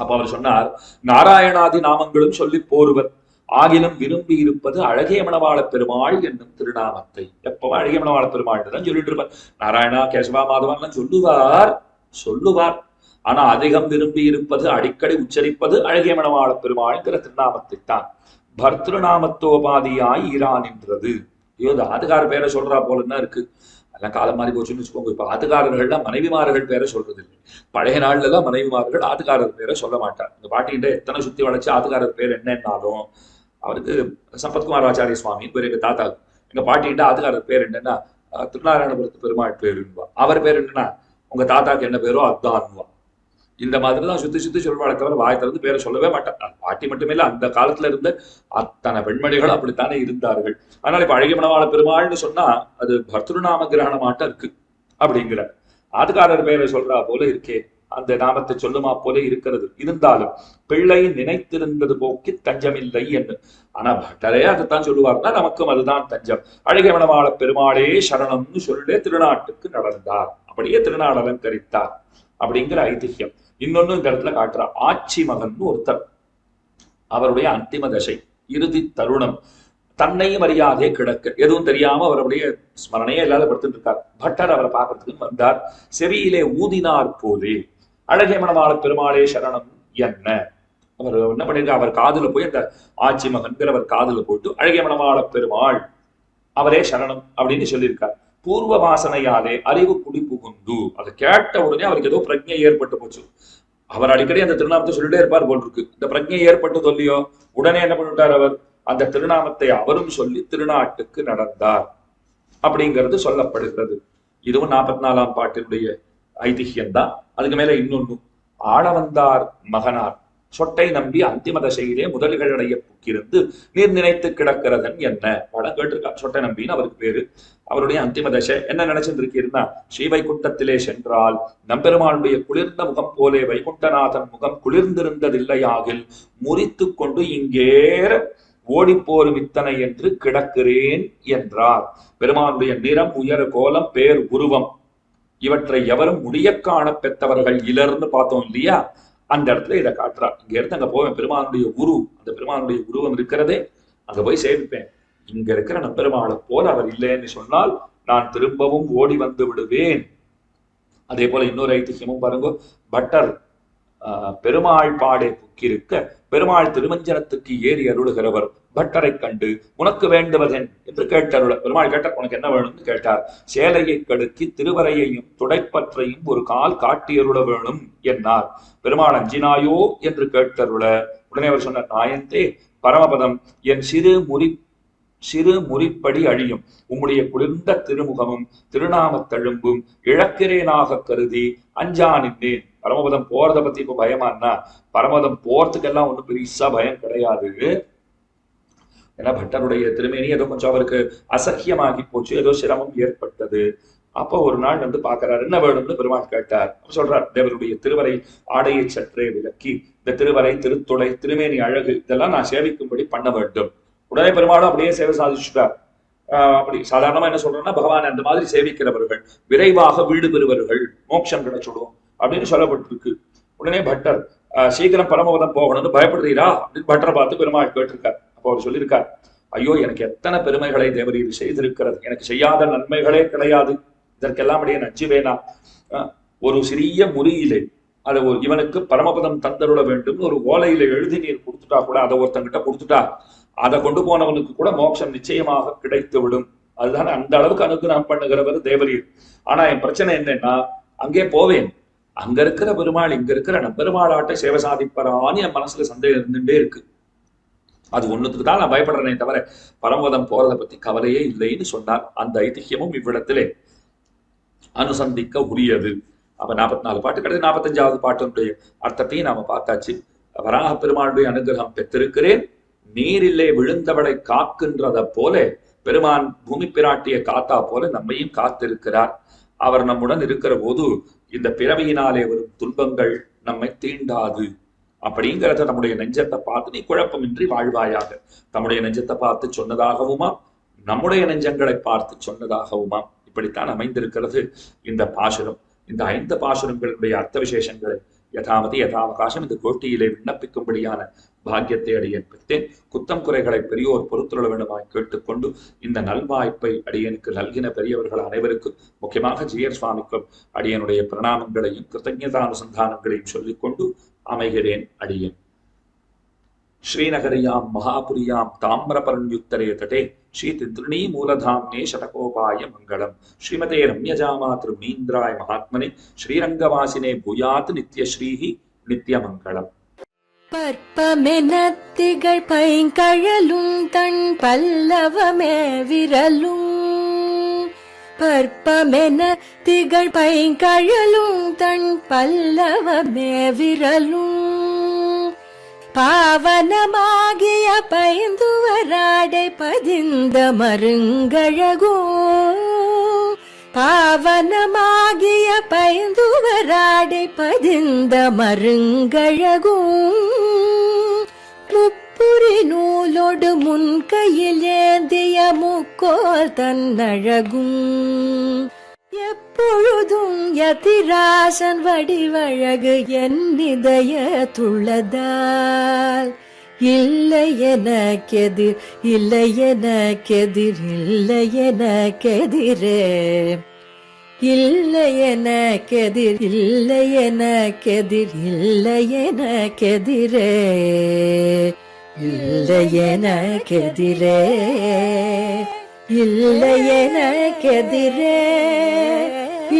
அப்ப அவர் சொன்னார், நாராயணாதி நாமங்களும் சொல்லி போருவர், ஆகிலும் விரும்பி இருப்பது அழகிய மணவாள பெருமாள் என்னும் திருநாமத்தை. எப்பவும் அழகிய மணவாள பெருமாள் தான் சொல்லிட்டு இருப்பார். நாராயணா கேசவா மாதவன் சொல்லுவார். ஆனா அதிகம் விரும்பி இருப்பது, அடிக்கடி உச்சரிப்பது அழகிய மணவாள பெருமாள்ங்கிற திருநாமத்தை தான். பர்திருநாமத்தோபாதியாய் ஈரானின்றது. ஐயோ, ஆத்துக்கார பேரை சொல்றா போலன்னா இருக்கு. அதெல்லாம் காலம் மாறி போச்சுன்னு வச்சுக்கோங்க. இப்ப ஆத்துக்காரர்கள்லாம் மனைவிமார்கள் பேரை சொல்றது இல்லை. பழைய நாள்ல எல்லாம் மனைவிமார்கள் ஆத்துக்காரர் பேரை சொல்ல மாட்டார். இந்த பாட்டிகிட்ட எத்தனை சுத்தி வளைச்சு ஆத்துக்காரர் பேர் என்னன்னாலும், அவருக்கு சம்பத்குமார் ஆச்சாரிய சுவாமி பேர் எங்க தாத்தா. எங்க பாட்டிகிட்ட ஆத்துக்காரர் பேர் என்னன்னா திருநாராயணபுரத்து பெருமாள் பேருன்னுவா. அவர் பேர் என்னன்னா உங்க தாத்தாக்கு என்ன பேரோ அத்தான்வா. இந்த மாதிரிதான் சுத்தி சொல்வாளை தவிர வாய் திறந்து பேரை சொல்லவே மாட்டார். பாட்டி மட்டுமே இல்ல, அந்த காலத்துல இருந்த அத்தனை பெண்மணிகள் அப்படித்தானே இருந்தார்கள். அதனால இப்ப அழகிய மணவாள பெருமாள்னு சொன்னா அது பர்திருநாம கிரகணமாட்டம் இருக்கு அப்படிங்கிற. ஆத்துக்காரர் பேரை சொல்றா போல இருக்கே அந்த நாமத்தை சொல்லுமா போல இருக்கிறது. இருந்தாலும் பிள்ளை நினைத்திருந்தது போக்கி தஞ்சமில்லை என்று. ஆனா பட்டரே அதைத்தான் சொல்லுவார்னா நமக்கும் அதுதான் தஞ்சம். அழகிய மணவாள பெருமாளே சரணம்னு சொல்லிட்டே திருநாட்டுக்கு நடந்தார். அப்படியே திருநாடு அலங்கரித்தார் அப்படிங்கிற ஐதிஹ்யம். இன்னொன்னு இந்த இடத்துல காட்டுறார். ஆட்சி மகன் ஒருத்தர், அவருடைய அந்திம தசை, இறுதி தருணம், தன்னையும் அறியாதே கிடக்க, எதுவும் தெரியாம அவருடைய ஸ்மரணையே இல்லாத படுத்துட்டு இருக்கார். பட்டர் அவரை பார்க்கறதுக்கு வந்தார். செவியிலே ஊதினார் போலே அழகிய மணவாள பெருமாளே சரணம் என்ன. அவர் என்ன பண்ணிருக்கார், அவர் காதுல போய் அந்த ஆட்சி மகன்கிற அவர் காதுல போட்டு அழகிய மணவாள பெருமாள் அவரே சரணம் அப்படின்னு சொல்லியிருக்கார். பூர்வ வாசனையாலே அறிவு குடி புகுந்து, அதை கேட்ட உடனே அவருக்கு ஏதோ பிரஜை ஏற்பட்டு போச்சு. அவர் அடிக்கடி அந்த திருநாமத்தை சொல்லிட்டே இருப்பார் போல் இருக்கு. இந்த பிரஜை ஏற்பட்டு சொல்லியோ உடனே என்ன பண்ணிட்டார், அவர் அந்த திருநாமத்தை அவரும் சொல்லி திருநாட்டுக்கு நடந்தார் அப்படிங்கிறது சொல்லப்படுகிறது. இதுவும் 44ஆம் பாட்டினுடைய ஐதிஹ்யம் தான். அதுக்கு மேல இன்னொன்னு, ஆளவந்தார் மகனார் சொட்டை நம்பி அந்திம தசையிலே முதல்கள் அடைய புக்கிருந்து நீர் நினைத்து கிடக்கிறதன் என்ன படம் கேட்டிருக்கா. சொட்டை நம்பின்னு அவருக்கு பேரு. அவருடைய அந்திம தசை என்ன நினைச்சிருக்கீர்னா, ஸ்ரீவைகுண்டத்திலே சென்றால் நம்பெருமாளுடைய குளிர்ந்த முகம் போலே வைகுண்டநாதன் முகம் குளிர்ந்திருந்ததில்லையாகில் முறித்து கொண்டு இங்கேற ஓடிப்போரும் இத்தனை என்று கிடக்கிறேன் என்றார். பெருமானுடைய நிறம், உயர, கோலம், பேர், உருவம் இவற்றை எவரும் முடிய காண பெற்றவர்கள் இலர்னு பார்த்தோம் இல்லையா, அந்த இடத்துல இதை காட்டுறார். இங்க இருந்து அங்க போவேன், பெருமானுடைய அந்த பெருமானுடைய உருவம் இருக்கிறதே அங்க போய் சேவிப்பேன். இங்க இருக்கிற நம்பெருமாளை போல அவர் இல்லைன்னு சொன்னால் நான் திரும்பவும் ஓடி வந்து விடுவேன். அதே போல இன்னொரு ஐதிஹ்யமும் பாருங்க. பட்டர் பெருமாள் பாடே புக்கிருக்க பெருமாள் திருமஞ்சனத்துக்கு ஏறி அருளுகிறவர் பட்டரை கண்டு உனக்கு வேண்டுவதென் என்று கேட்டருள. பெருமாள் கேட்டார், உனக்கு என்ன வேணும்னு கேட்டார். சேலையை கடுக்கி திருவரையையும் துடைப்பற்றையும் ஒரு கால் காட்டியருள வேணும் என்னார். பெருமாள் அஞ்சினாயோ என்று கேட்டருள. உடனே அவர் சொன்னார், நாயந்தே பரமபதம் என் சிறு முறிப்படி அழியும் உம்முடைய குளிர்ந்த திருமுகமும் திருநாமத் தழும்பும் இழக்கிறேனாக கருதி அஞ்சா நின்றேன். பரமபதம் போறதை பத்தி இப்ப பயமானா, பரமபதம் போறதுக்கெல்லாம் ஒண்ணும் பெருசா பயம் கிடையாது. ஏன்னா பட்டருடைய திருமேனி ஏதோ கொஞ்சம் அவருக்கு அசக்கியமாகி போச்சு, ஏதோ சிரமம் ஏற்பட்டது. அப்போ ஒரு நாள் வந்து பாக்குறாரு, என்ன வேணும்னு பெருமாள் கேட்டார். சொல்றார், தேவருடைய திருவரை ஆடையை சற்றே விலக்கி இந்த திருவரை, திருத்துடை, திருமேனி அழகு இதெல்லாம் நான் சேவிக்கும்படி பண்ண வேண்டும். உடனே பெருமாளும் அப்படியே சேவை சாதிச்சுட்டார். அப்படி சாதாரணமா என்ன சொல்றோம்னா, பகவான் அந்த மாதிரி சேவிக்கிறவர்கள் விரைவாக வீடு பெறுவர்கள், மோட்சம் கிடைச்சிடும் அப்படின்னு சொல்லப்பட்டிருக்கு. உடனே பட்டர் சீக்கிரம் பரமபதம் போகணும்னு பயப்படுறீரா அப்படின்னு பட்டரை பார்த்து பெருமாள் கேட்டிருக்கார். அப்போ அவர் சொல்லியிருக்கார், ஐயோ எனக்கு எத்தனை பெருமைகளை தேவரீர் செய்திருக்கிறது, எனக்கு செய்யாத நன்மைகளே கிடையாது, இதற்கெல்லாம் அடைய நச்சு வேணாம். ஒரு சிறிய முறியிலே அதை இவனுக்கு பரமபதம் தந்தருள வேண்டும் ஒரு ஓலையில எழுதி நீர் கொடுத்துட்டா கூட, அதை ஒருத்தங்கிட்ட கொடுத்துட்டா அதை கொண்டு போனவனுக்கு கூட மோட்சம் நிச்சயமாக கிடைத்து விடும். அதுதான் அந்த அளவுக்கு அனுகிரகம் பண்ணுகிறவர் தேவரீர். ஆனா என் பிரச்சனை என்னன்னா, அங்கே போவேன், அங்க இருக்கிற பெருமாள் இங்க இருக்கிற நம்பெருமாளாட்டை சேவை சாதிப்பறான்னு என் மனசுல சந்தேகம் இருந்துட்டே இருக்கு. அது ஒண்ணுத்துக்கு தான் நான் பயப்படுறேனே தவிர பரமபதம் போறதை பத்தி கவலையே இல்லைன்னு சொன்னார். அந்த ஐதிஹ்யமும் இவ்விடத்திலே அனுசந்திக்க உரியது. அப்ப 44 பாட்டு கிடையாது. 45வது பாட்டினுடைய அர்த்தத்தையும் நாம பார்த்தாச்சு. வராக பெருமாளுடைய அனுகிரகம் பெற்றிருக்கிறேன், நீரிலே விழுந்தவளை காக்கின்றத போல பெருமான் பூமி பிராட்டிய காத்தா போல நம்மையும் காத்திருக்கிறார். அவர் நம்முடன் இருக்கிற போது இந்த பிறவியினாலே வரும் துன்பங்கள் நம்மை தீண்டாது அப்படிங்கிறத நம்முடைய நெஞ்சத்தை பார்த்து நீ குழப்பமின்றி வாழ்வாயாக. நம்முடைய நெஞ்சத்தை பார்த்து சொன்னதாகவுமா, நம்முடைய நெஞ்சங்களை பார்த்து சொன்னதாகவுமா, இப்படித்தான் அமைந்திருக்கிறது இந்த பாசுரம். இந்த 5 பாசுரங்களுடைய அர்த்த விசேஷங்களை யதாமதி யதாவகாசம் இந்த கோட்டியிலே விண்ணப்பிக்கும்படியான பாக்கியத்தை அடியேன் பெற்றேன். குத்தம் குறைகளை பெரியோர் பொறுத்துள்ள வேண்டுமாய் கேட்டுக்கொண்டு இந்த நல்வாய்ப்பை அடியனுக்கு நல்கின பெரியவர்கள் அனைவருக்கும், முக்கியமாக ஜியர் சுவாமிக்கும் அடியனுடைய பிரணாமங்களையும் கிருத்தஜதானுசந்தானங்களையும் சொல்லிக்கொண்டு அமைகிறேன் அடியேன். ஸ்ரீநகரியாம் மகாபுரியாம் தாமிரபரண்யுத்தரே தட்டே ஸ்ரீ தித்ருணீ மூலதாம்னே சடகோபாய மங்களம். ஸ்ரீமதே ரம்யஜாமாத்ரு மீந்திராய மகாத்மனே ஸ்ரீரங்கவாசினே பூயாத் நித்யஸ்ரீஹி நித்யமங்களம். பற்பமெனத்திகள் பைங்கழலும் தன் பல்லவமே விரலும். பற்பமென திகழ் பைங்கழலும் தன் பல்லவமே விரலும். பாவனமாகிய பைந்துவராடை பதிந்த மருங்கழகோ. பாவனமாகிய பைந்துவராடை பதிந்த மருங்கழகும் முப்புரி நூலோடு முன் கையில் ஏந்திய முக்கோல் தன்னழகும் எப்பொழுதும் யதிராசன் வடிவழகு என் இதய துள்ளதால் இல்லை எனக்கெதிர் இல்லை எனக்கெதிர் இல்லை எனக்கெதிரே இல்லை எனக்கெதிர் இல்லை எனக்கெதிர் இல்லை எனக்கெதிரே இல்லை எனக்கெதிரே இல்லை எனக்கெதிரே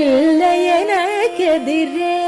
இல்லை எனக்கெதிரே